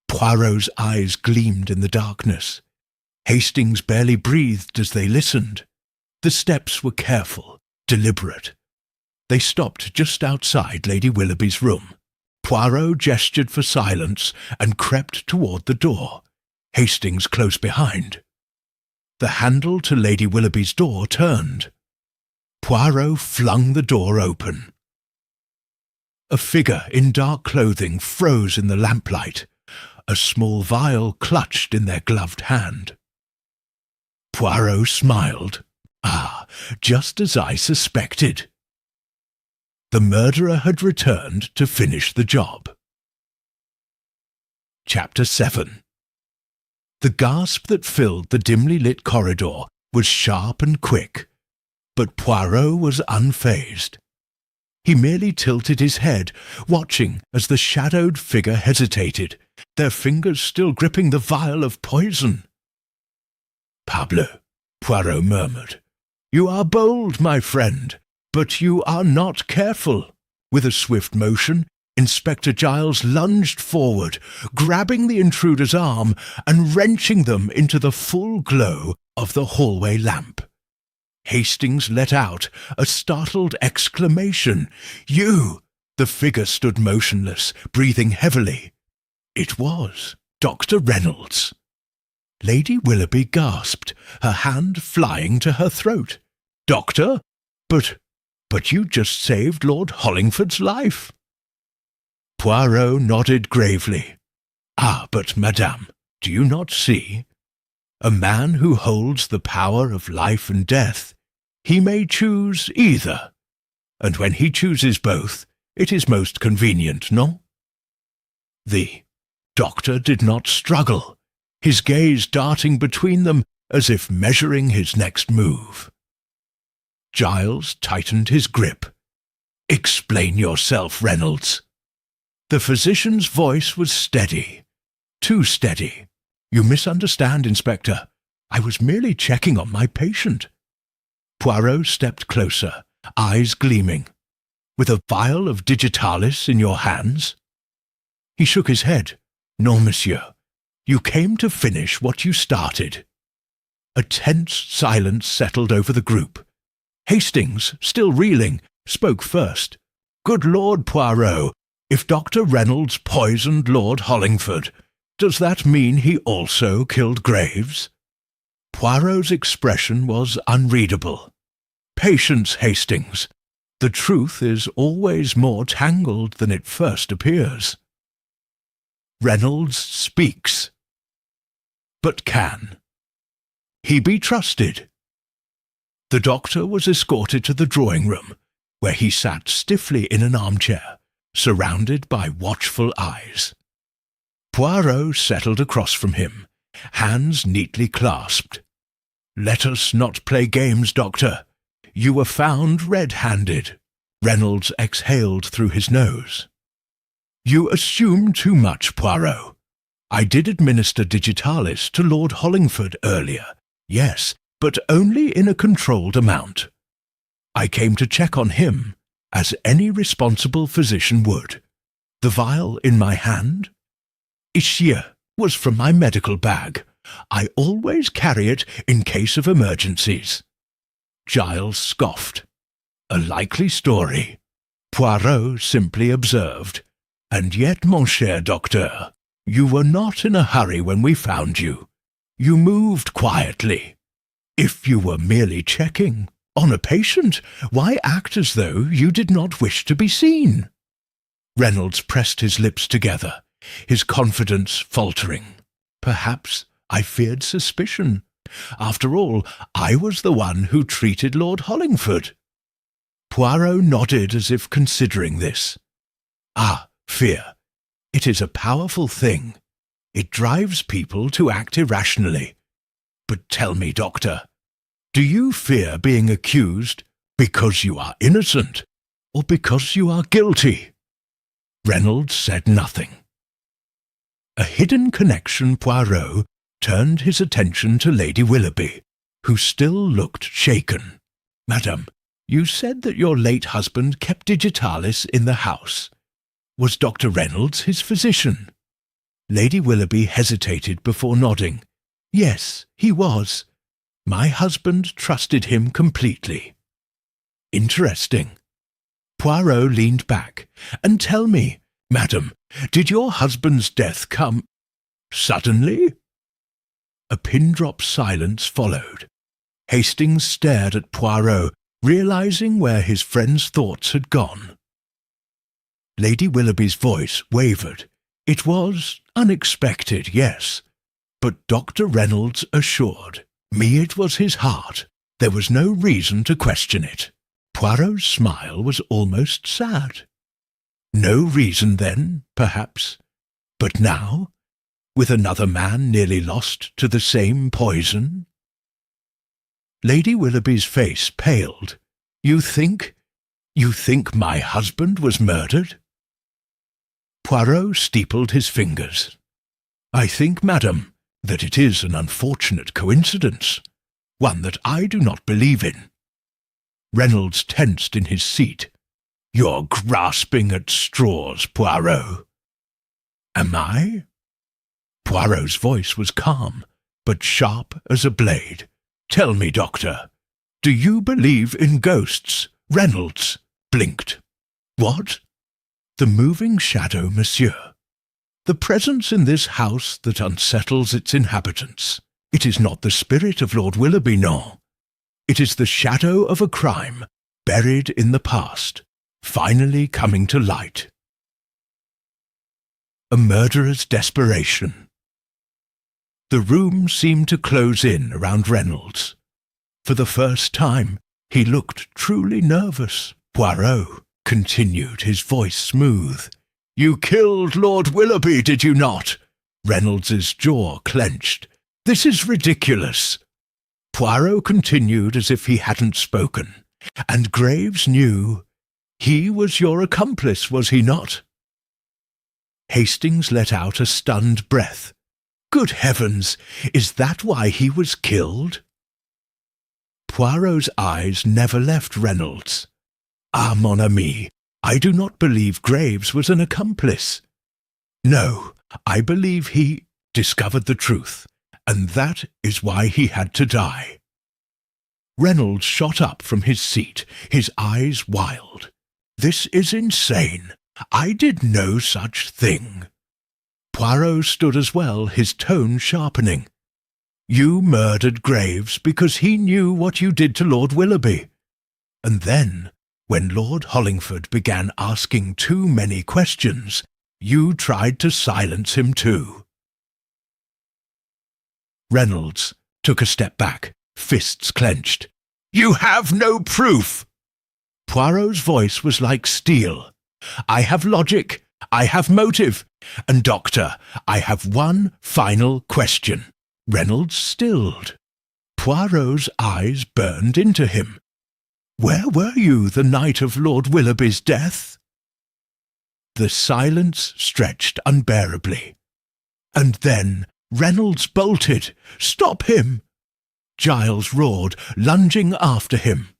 Speaker 1: Poirot's eyes gleamed in the darkness. Hastings barely breathed as they listened. The steps were careful, deliberate. They stopped just outside Lady Willoughby's room. Poirot gestured for silence and crept toward the door, Hastings close behind. The handle to Lady Willoughby's door turned. Poirot flung the door open. A figure in dark clothing froze in the lamplight, a small vial clutched in their gloved hand. Poirot smiled. "Ah, just as I suspected." The murderer had returned to finish the job. Chapter 7. The gasp that filled the dimly lit corridor was sharp and quick, but Poirot was unfazed. He merely tilted his head, watching as the shadowed figure hesitated, their fingers still gripping the vial of poison. "Parbleu," Poirot murmured. "You are bold, my friend, but you are not careful." With a swift motion, Inspector Giles lunged forward, grabbing the intruder's arm and wrenching them into the full glow of the hallway lamp. Hastings let out a startled exclamation. "You!" The figure stood motionless, breathing heavily. It was Dr. Reynolds. Lady Willoughby gasped, her hand flying to her throat. "Doctor? But you just saved Lord Hollingford's life." Poirot nodded gravely. "Ah, but madame, do you not see? A man who holds the power of life and death, he may choose either, and when he chooses both, it is most convenient, no?" The doctor did not struggle, his gaze darting between them as if measuring his next move. Giles tightened his grip. "Explain yourself, Reynolds." The physician's voice was steady, too steady. "You misunderstand, Inspector. I was merely checking on my patient." Poirot stepped closer, eyes gleaming. "With a vial of digitalis in your hands?" He shook his head. "Non, monsieur. You came to finish what you started." A tense silence settled over the group. Hastings, still reeling, spoke first. "Good Lord, Poirot, if Dr. Reynolds poisoned Lord Hollingford, does that mean he also killed Graves?" Poirot's expression was unreadable. "Patience, Hastings. The truth is always more tangled than it first appears." "Reynolds speaks. But can he be trusted?" The doctor was escorted to the drawing-room, where he sat stiffly in an armchair, surrounded by watchful eyes. Poirot settled across from him, hands neatly clasped. "Let us not play games, Doctor. You were found red-handed." Reynolds exhaled through his nose. "You assume too much, Poirot. I did administer digitalis to Lord Hollingford earlier, yes, but only in a controlled amount. I came to check on him, as any responsible physician would. The vial in my hand? Here was from my medical bag. I always carry it in case of emergencies." Giles scoffed. "A likely story." Poirot simply observed. "And yet, mon cher docteur, you were not in a hurry when we found you. You moved quietly. If you were merely checking on a patient, why act as though you did not wish to be seen?" Reynolds pressed his lips together, his confidence faltering. "Perhaps I feared suspicion. After all, I was the one who treated Lord Hollingford." Poirot nodded as if considering this. "Ah, fear. It is a powerful thing. It drives people to act irrationally. But tell me, Doctor, do you fear being accused because you are innocent or because you are guilty?" Reynolds said nothing. A hidden connection, Poirot turned his attention to Lady Willoughby, who still looked shaken. "Madam, you said that your late husband kept digitalis in the house. Was Dr. Reynolds his physician?" Lady Willoughby hesitated before nodding. "Yes, he was. My husband trusted him completely." "Interesting." Poirot leaned back. "And tell me, madam, did your husband's death come suddenly?" A pin-drop silence followed. Hastings stared at Poirot, realizing where his friend's thoughts had gone. Lady Willoughby's voice wavered. "It was unexpected, yes, but Dr. Reynolds assured me it was his heart. There was no reason to question it." Poirot's smile was almost sad. "No reason then, perhaps. But now, with another man nearly lost to the same poison?" Lady Willoughby's face paled. You think my husband was murdered?" Poirot steepled his fingers. "I think, madam, that it is an unfortunate coincidence, one that I do not believe in." Reynolds tensed in his seat. "You're grasping at straws, Poirot." "Am I?" Poirot's voice was calm, but sharp as a blade. "Tell me, Doctor, do you believe in ghosts?" Reynolds blinked. "What?" "The moving shadow, monsieur. The presence in this house that unsettles its inhabitants. It is not the spirit of Lord Willoughby, no. It is the shadow of a crime buried in the past, finally coming to light. A murderer's desperation." The room seemed to close in around Reynolds. For the first time, he looked truly nervous. "Poirot," continued, his voice smooth, "you killed Lord Willoughby, did you not?" Reynolds's jaw clenched. "This is ridiculous." Poirot continued as if he hadn't spoken. "And Graves knew. He was your accomplice, was he not?" Hastings let out a stunned breath. "Good heavens, is that why he was killed?" Poirot's eyes never left Reynolds. "Ah, mon ami, I do not believe Graves was an accomplice. No, I believe he discovered the truth, and that is why he had to die." Reynolds shot up from his seat, his eyes wild. "This is insane. I did no such thing." Poirot stood as well, his tone sharpening. "You murdered Graves because he knew what you did to Lord Willoughby. And then, when Lord Hollingford began asking too many questions, you tried to silence him too." Reynolds took a step back, fists clenched. "You have no proof!" Poirot's voice was like steel. "I have logic, I have motive, and, Doctor, I have one final question." Reynolds stilled. Poirot's eyes burned into him. "Where were you the night of Lord Willoughby's death?" The silence stretched unbearably. And then Reynolds bolted. "Stop him!" Giles roared, lunging after him.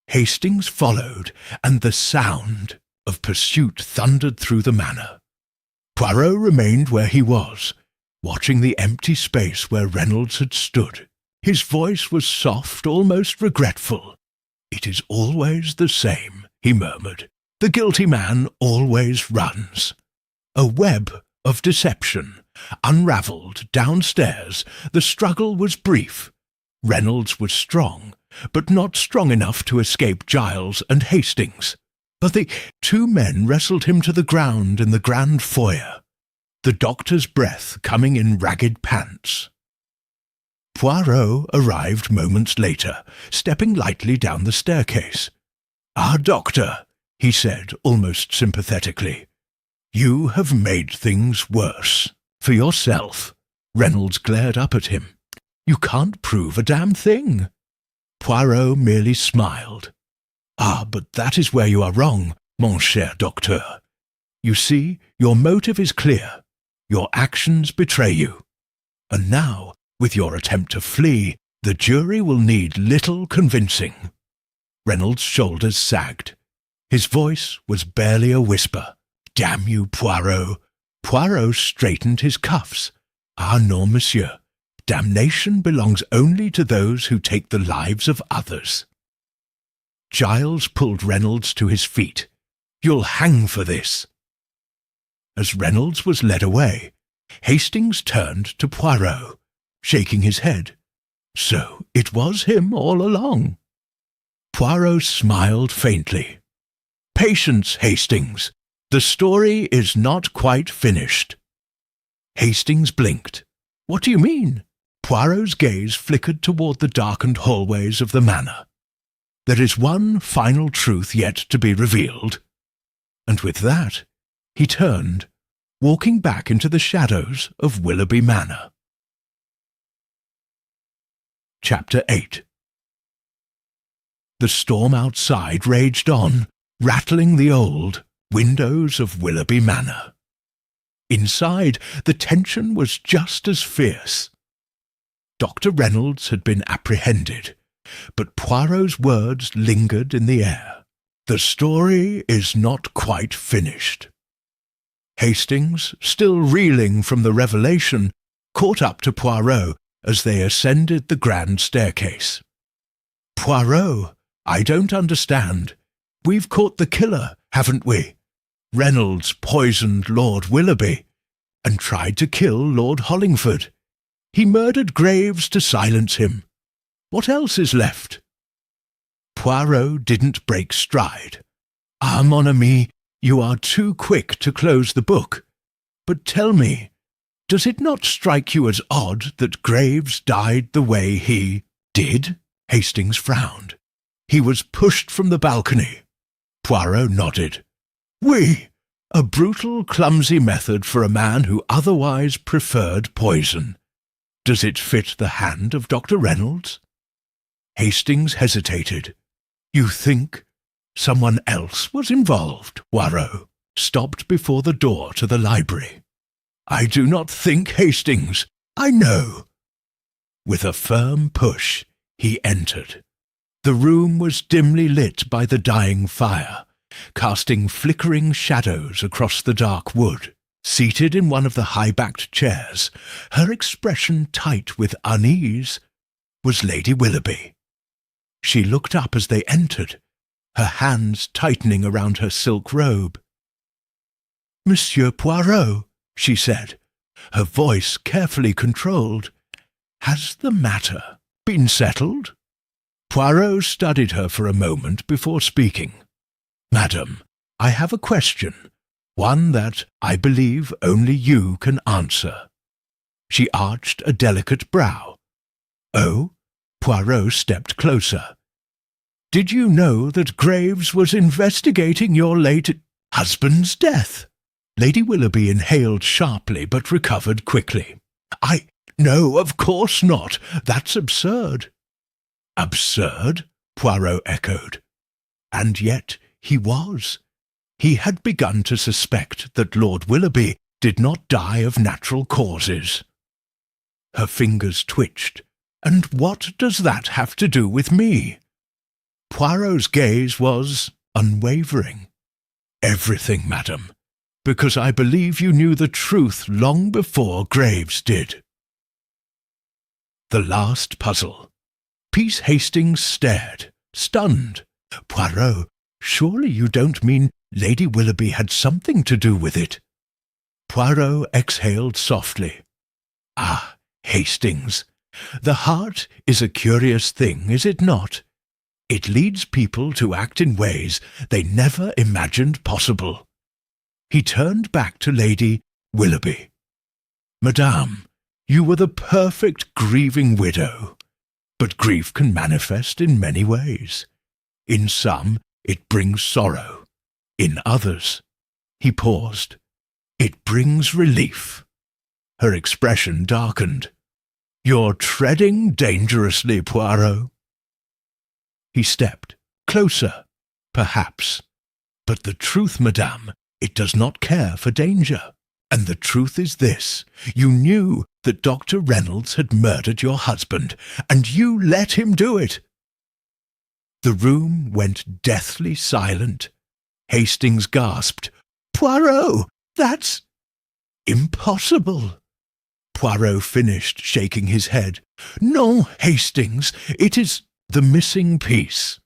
Speaker 1: Hastings followed, and the sound of pursuit thundered through the manor. Poirot remained where he was, watching the empty space where Reynolds had stood. His voice was soft, almost regretful. "It is always the same," he murmured. "The guilty man always runs." A web of deception unravelled downstairs. The struggle was brief. Reynolds was strong, but not strong enough to escape Giles and Hastings. But the two men wrestled him to the ground in the grand foyer, the doctor's breath coming in ragged pants. Poirot arrived moments later, stepping lightly down the staircase. "Ah, Doctor," he said, almost sympathetically, "you have made things worse. For yourself." Reynolds glared up at him. You can't prove a damn thing." Poirot merely smiled. "Ah, but that is where you are wrong, mon cher docteur. You see, your motive is clear. Your actions betray you. And now, with your attempt to flee, the jury will need little convincing." Reynolds' shoulders sagged. His voice was barely a whisper. "Damn you, Poirot." Poirot straightened his cuffs. "Ah, non, monsieur. Damnation belongs only to those who take the lives of others." Giles pulled Reynolds to his feet. "You'll hang for this." As Reynolds was led away, Hastings turned to Poirot, shaking his head. "So it was him all along." Poirot smiled faintly. "Patience, Hastings. The story is not quite finished." Hastings blinked. "What do you mean?" Poirot's gaze flickered toward the darkened hallways of the manor. "There is one final truth yet to be revealed." And with that, he turned, walking back into the shadows of Willoughby Manor. Chapter 8. The storm outside raged on, rattling the old windows of Willoughby Manor. Inside, the tension was just as fierce. Dr. Reynolds had been apprehended, but Poirot's words lingered in the air. "The story is not quite finished." Hastings, still reeling from the revelation, caught up to Poirot as they ascended the grand staircase. "Poirot, I don't understand. We've caught the killer, haven't we? Reynolds poisoned Lord Willoughby and tried to kill Lord Hollingford. He murdered Graves to silence him. What else is left?" Poirot didn't break stride. "Ah, mon ami, you are too quick to close the book. But tell me, does it not strike you as odd that Graves died the way he did?" Hastings frowned. "He was pushed from the balcony." Poirot nodded. "Oui, a brutal, clumsy method for a man who otherwise preferred poison. Does it fit the hand of Dr. Reynolds?" Hastings hesitated. "You think someone else was involved?" Poirot stopped before the door to the library. "I do not think, Hastings. I know." With a firm push, he entered. The room was dimly lit by the dying fire, casting flickering shadows across the dark wood. Seated in one of the high-backed chairs, her expression tight with unease, was Lady Willoughby. She looked up as they entered, her hands tightening around her silk robe. "Monsieur Poirot," she said, her voice carefully controlled, "has the matter been settled?" Poirot studied her for a moment before speaking. "Madam, I have a question, one that I believe only you can answer." She arched a delicate brow. "Oh?" Poirot stepped closer. "Did you know that Graves was investigating your late husband's death?" Lady Willoughby inhaled sharply but recovered quickly. No, of course not. That's absurd." "Absurd?" Poirot echoed. And yet he was. He had begun to suspect that Lord Willoughby did not die of natural causes. Her fingers twitched. "And what does that have to do with me?" Poirot's gaze was unwavering. "Everything, madam, because I believe you knew the truth long before Graves did." The last puzzle. Peace Hastings stared, stunned. "Poirot, surely you don't mean Lady Willoughby had something to do with it?" Poirot exhaled softly. "Ah, Hastings, the heart is a curious thing, is it not? It leads people to act in ways they never imagined possible." He turned back to Lady Willoughby. "Madame, you were the perfect grieving widow. But grief can manifest in many ways. In some, it brings sorrow. In others," he paused, "it brings relief." Her expression darkened. You're treading dangerously, Poirot. He stepped closer, perhaps. But the truth, madame, it does not care for danger. And the truth is this. You knew that Dr. Reynolds had murdered your husband, and you let him do it. The room went deathly silent. Hastings gasped, "Poirot, that's impossible." Poirot finished, shaking his head. "No, Hastings, it is the missing piece.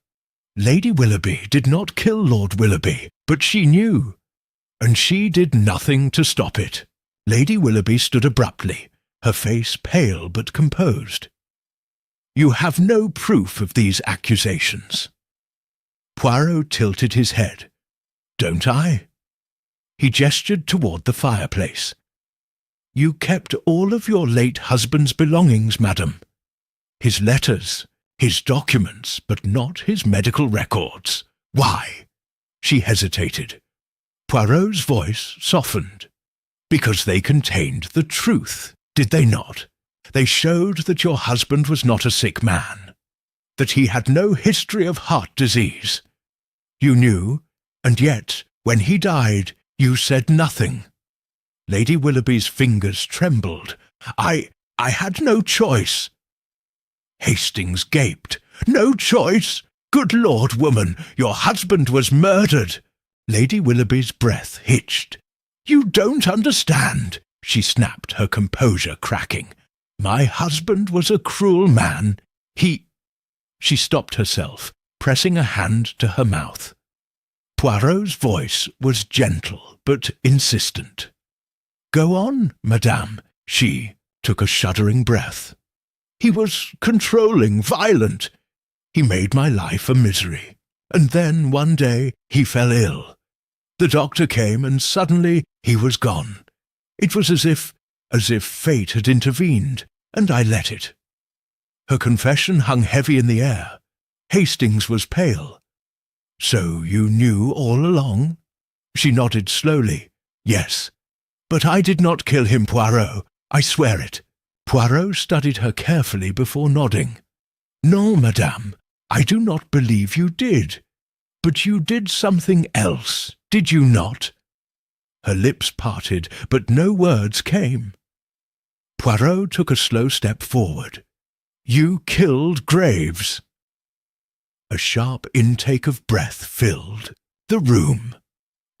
Speaker 1: Lady Willoughby did not kill Lord Willoughby, but she knew, and she did nothing to stop it." Lady Willoughby stood abruptly, her face pale but composed. "You have no proof of these accusations." Poirot tilted his head. "Don't I?" He gestured toward the fireplace. "You kept all of your late husband's belongings, madam. His letters, his documents, but not his medical records. Why?" She hesitated. Poirot's voice softened. "Because they contained the truth, did they not? They showed that your husband was not a sick man, that he had no history of heart disease. You knew, and yet, when he died, you said nothing." Lady Willoughby's fingers trembled. I had no choice." Hastings gaped. "No choice? Good Lord, woman, your husband was murdered." Lady Willoughby's breath hitched. "You don't understand," she snapped, her composure cracking. "My husband was a cruel man. She stopped herself, pressing a hand to her mouth. Poirot's voice was gentle but insistent. "Go on, madame." She took a shuddering breath. "He was controlling, violent. He made my life a misery. And then, one day, he fell ill. The doctor came, and suddenly he was gone. It was as if fate had intervened, and I let it." Her confession hung heavy in the air. Hastings was pale. "So you knew all along?" She nodded slowly. "Yes. But I did not kill him, Poirot. I swear it." Poirot studied her carefully before nodding. "No, madame, I do not believe you did. But you did something else, did you not?" Her lips parted, but no words came. Poirot took a slow step forward. "You killed Graves." A sharp intake of breath filled the room.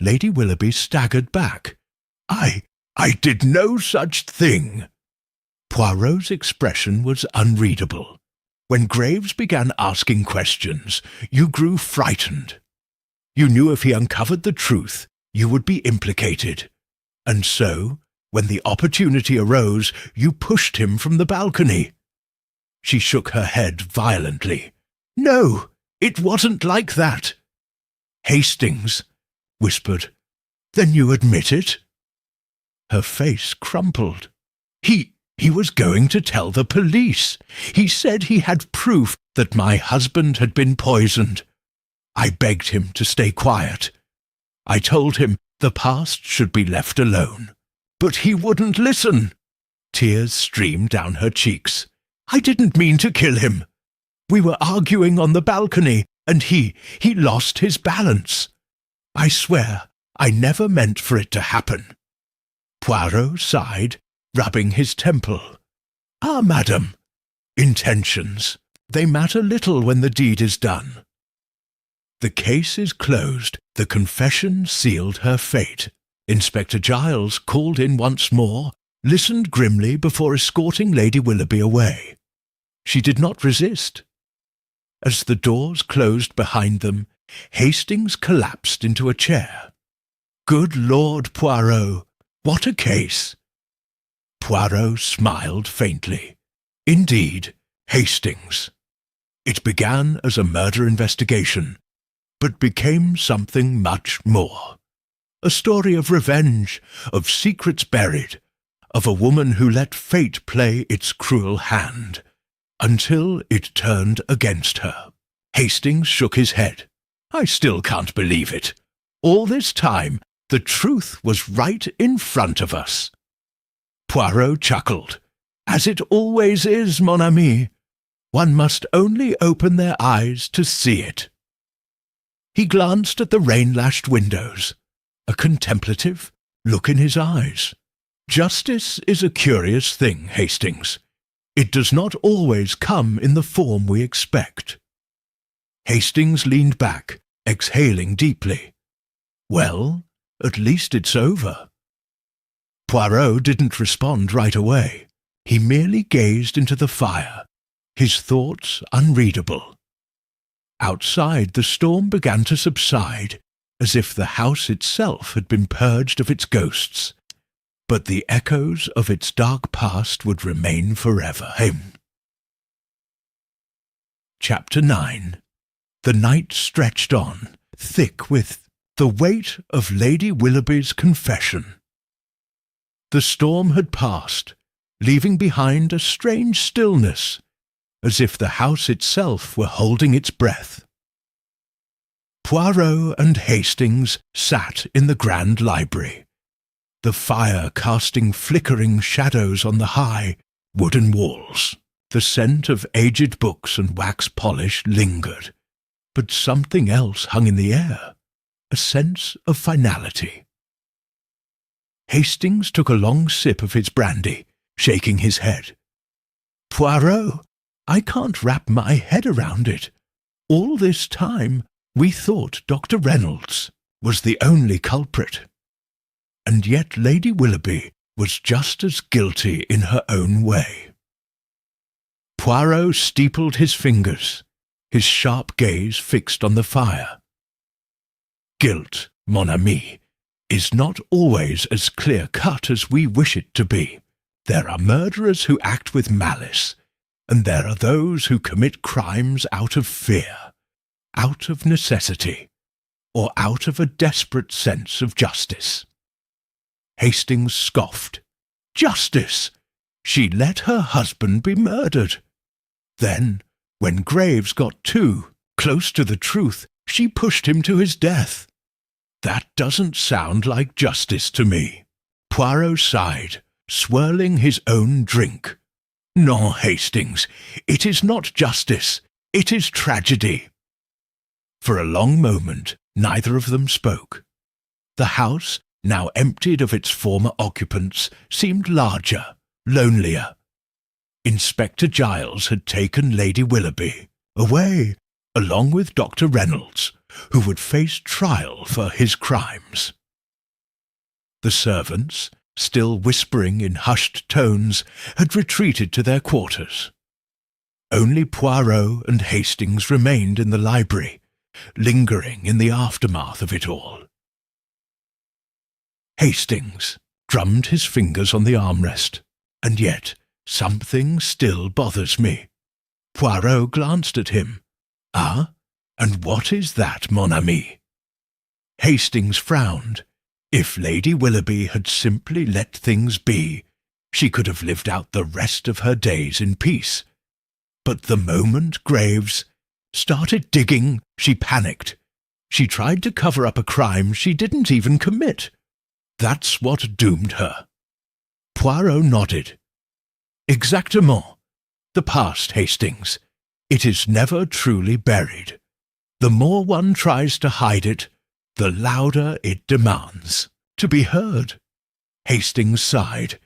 Speaker 1: Lady Willoughby staggered back. I did no such thing." Poirot's expression was unreadable. When Graves began asking questions, you grew frightened. You knew if he uncovered the truth, you would be implicated. And so, when the opportunity arose, you pushed him from the balcony. She shook her head violently. "No, it wasn't like that." "Hastings," whispered, "then you admit it?" Her face crumpled. He was going to tell the police. He said he had proof that my husband had been poisoned. I begged him to stay quiet. I told him the past should be left alone. But he wouldn't listen. Tears streamed down her cheeks. "I didn't mean to kill him. We were arguing on the balcony, and he lost his balance. I swear I never meant for it to happen." Poirot sighed, rubbing his temple. "Ah, madam, intentions, they matter little when the deed is done." The case is closed. The confession sealed her fate. Inspector Giles called in once more, listened grimly before escorting Lady Willoughby away. She did not resist. As the doors closed behind them, Hastings collapsed into a chair. "Good Lord, Poirot, what a case!" Poirot smiled faintly. "Indeed, Hastings. It began as a murder investigation, but became something much more. A story of revenge, of secrets buried, of a woman who let fate play its cruel hand, until it turned against her." Hastings shook his head. "I still can't believe it. All this time, the truth was right in front of us." Poirot chuckled. As it always is, mon ami. One must only open their eyes to see it. He glanced at the rain-lashed windows, a contemplative look in his eyes. Justice is a curious thing, Hastings. It does not always come in the form we expect. Hastings leaned back, exhaling deeply. Well, at least it's over. Poirot didn't respond right away. He merely gazed into the fire, his thoughts unreadable. Outside, the storm began to subside, as if the house itself had been purged of its ghosts, but the echoes of its dark past would remain forever. Chapter 9. The night stretched on, thick with the weight of Lady Willoughby's confession. The storm had passed, leaving behind a strange stillness, as if the house itself were holding its breath. Poirot and Hastings sat in the grand library, the fire casting flickering shadows on the high wooden walls. The scent of aged books and wax polish lingered, but something else hung in the air, a sense of finality. Hastings took a long sip of his brandy, shaking his head. Poirot, I can't wrap my head around it. All this time we thought Dr. Reynolds was the only culprit, and yet Lady Willoughby was just as guilty in her own way. Poirot steepled his fingers, his sharp gaze fixed on the fire. Guilt, mon ami, is not always as clear-cut as we wish it to be. There are murderers who act with malice, and there are those who commit crimes out of fear, out of necessity, or out of a desperate sense of justice. Hastings scoffed. Justice! She let her husband be murdered. Then, when Graves got too close to the truth, she pushed him to his death. That doesn't sound like justice to me. Poirot sighed, swirling his own drink. No, Hastings, it is not justice, it is tragedy. For a long moment, neither of them spoke. The house, now emptied of its former occupants, seemed larger, lonelier. Inspector Giles had taken Lady Willoughby away, along with Dr. Reynolds, who would face trial for his crimes. The servants, still whispering in hushed tones, had retreated to their quarters. Only Poirot and Hastings remained in the library, lingering in the aftermath of it all. Hastings drummed his fingers on the armrest, and yet something still bothers me. Poirot glanced at him. Ah, and what is that, mon ami? Hastings frowned. If Lady Willoughby had simply let things be, she could have lived out the rest of her days in peace. But the moment Graves started digging, she panicked. She tried to cover up a crime she didn't even commit. That's what doomed her. Poirot nodded. Exactement. The past, Hastings. It is never truly buried. The more one tries to hide it, the louder it demands to be heard. Hastings sighed.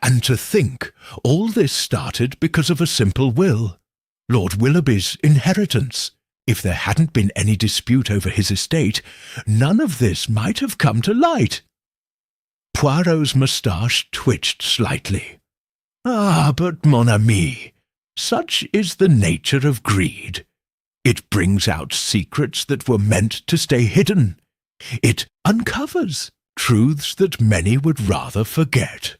Speaker 1: And to think, all this started because of a simple will. Lord Willoughby's inheritance. If there hadn't been any dispute over his estate, none of this might have come to light. Poirot's moustache twitched slightly. Ah, but mon ami, such is the nature of greed. It brings out secrets that were meant to stay hidden. It uncovers truths that many would rather forget.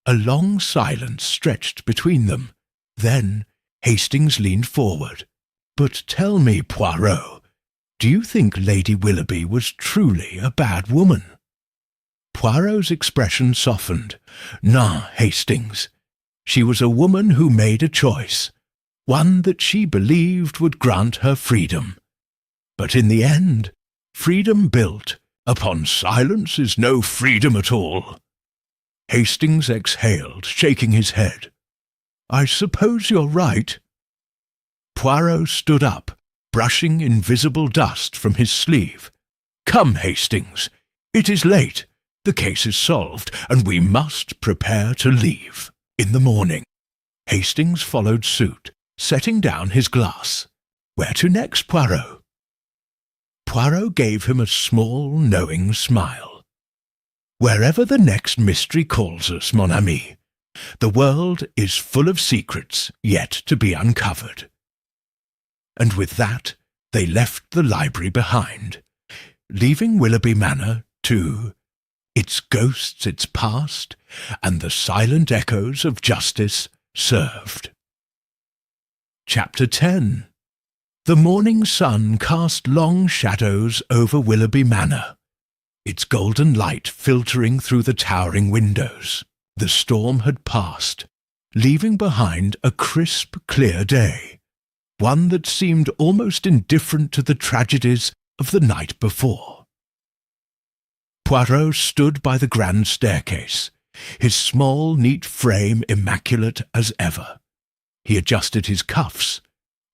Speaker 1: A long silence stretched between them. Then Hastings leaned forward. But tell me, Poirot, do you think Lady Willoughby was truly a bad woman? Poirot's expression softened. No, Hastings. She was a woman who made a choice, one that she believed would grant her freedom. But in the end, freedom built upon silence is no freedom at all. Hastings exhaled, shaking his head. "I suppose you're right." Poirot stood up, brushing invisible dust from his sleeve. "Come, Hastings. It is late. The case is solved, and we must prepare to leave. In the morning." Hastings followed suit, setting down his glass. "Where to next, Poirot?" Poirot gave him a small, knowing smile. "Wherever the next mystery calls us, mon ami. The world is full of secrets yet to be uncovered." And with that, they left the library behind, leaving Willoughby Manor to its ghosts, its past, and the silent echoes of justice served. Chapter 10. The morning sun cast long shadows over Willoughby Manor, its golden light filtering through the towering windows. The storm had passed, leaving behind a crisp, clear day, one that seemed almost indifferent to the tragedies of the night before. Poirot stood by the grand staircase, his small, neat frame immaculate as ever. He adjusted his cuffs,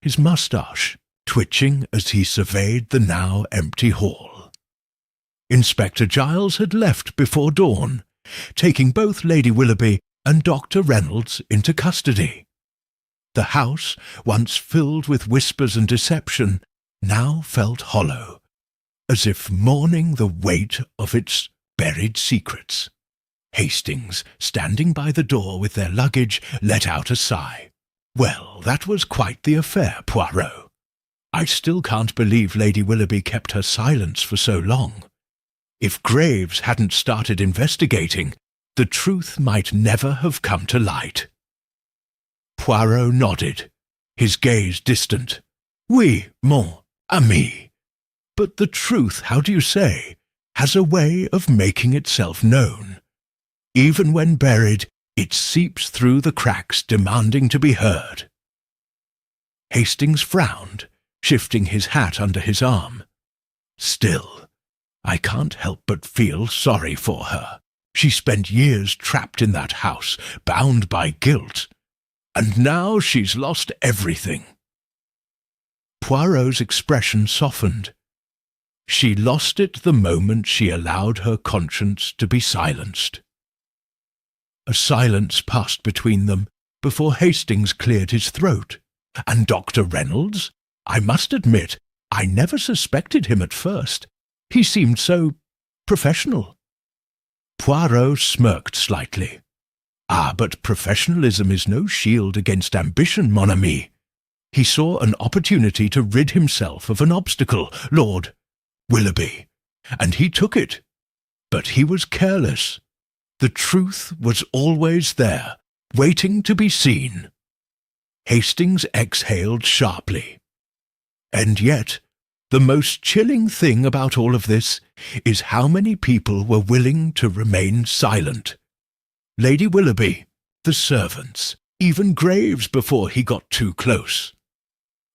Speaker 1: his moustache twitching as he surveyed the now empty hall. Inspector Giles had left before dawn, taking both Lady Willoughby and Dr. Reynolds into custody. The house, once filled with whispers and deception, now felt hollow, as if mourning the weight of its buried secrets. Hastings, standing by the door with their luggage, let out a sigh. "Well, that was quite the affair, Poirot. I still can't believe Lady Willoughby kept her silence for so long. If Graves hadn't started investigating, the truth might never have come to light." Poirot nodded, his gaze distant. "Oui, mon ami. But the truth, how do you say, has a way of making itself known. Even when buried, it seeps through the cracks demanding to be heard." Hastings frowned, shifting his hat under his arm. "Still, I can't help but feel sorry for her. She spent years trapped in that house, bound by guilt, and now she's lost everything." Poirot's expression softened. She lost it the moment she allowed her conscience to be silenced. A silence passed between them before Hastings cleared his throat. "And Dr. Reynolds? I must admit, I never suspected him at first. He seemed so professional." Poirot smirked slightly. "Ah, but professionalism is no shield against ambition, mon ami. He saw an opportunity to rid himself of an obstacle, Lord Willoughby, and he took it. But he was careless. The truth was always there, waiting to be seen." Hastings exhaled sharply. "And yet, the most chilling thing about all of this is how many people were willing to remain silent. Lady Willoughby, the servants, even Graves before he got too close."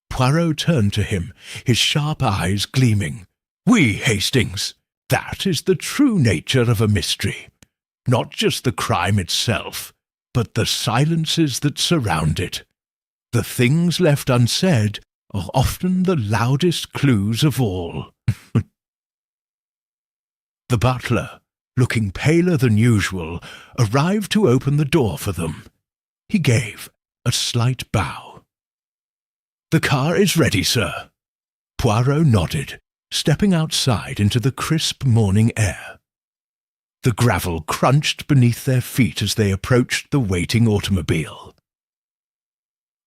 Speaker 1: Poirot turned to him, his sharp eyes gleaming. "Oui, Hastings, that is the true nature of a mystery. Not just the crime itself, but the silences that surround it. The things left unsaid are often the loudest clues of all." The butler, looking paler than usual, arrived to open the door for them. He gave a slight bow. "The car is ready, sir." Poirot nodded, stepping outside into the crisp morning air. The gravel crunched beneath their feet as they approached the waiting automobile.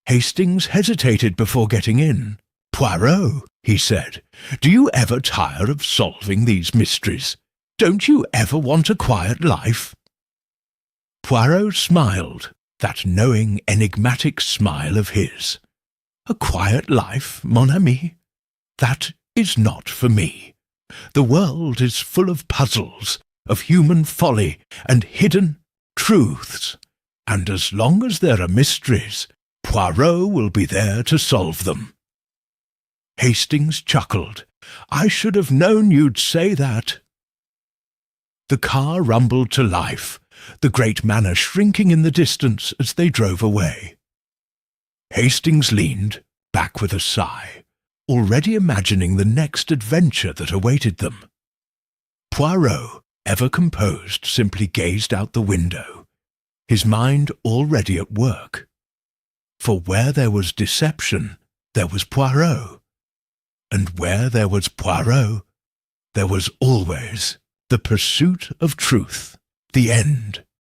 Speaker 1: Hastings hesitated before getting in. "Poirot," he said, "do you ever tire of solving these mysteries? Don't you ever want a quiet life?" Poirot smiled, that knowing, enigmatic smile of his. "A quiet life, mon ami? That is not for me. The world is full of puzzles, of human folly and hidden truths, and as long as there are mysteries, Poirot will be there to solve them." Hastings chuckled. "I should have known you'd say that." The car rumbled to life, the great manor shrinking in the distance as they drove away. Hastings leaned back with a sigh, already imagining the next adventure that awaited them. Poirot, ever composed, simply gazed out the window, his mind already at work. For where there was deception, there was Poirot, and where there was Poirot, there was always the pursuit of truth, the end.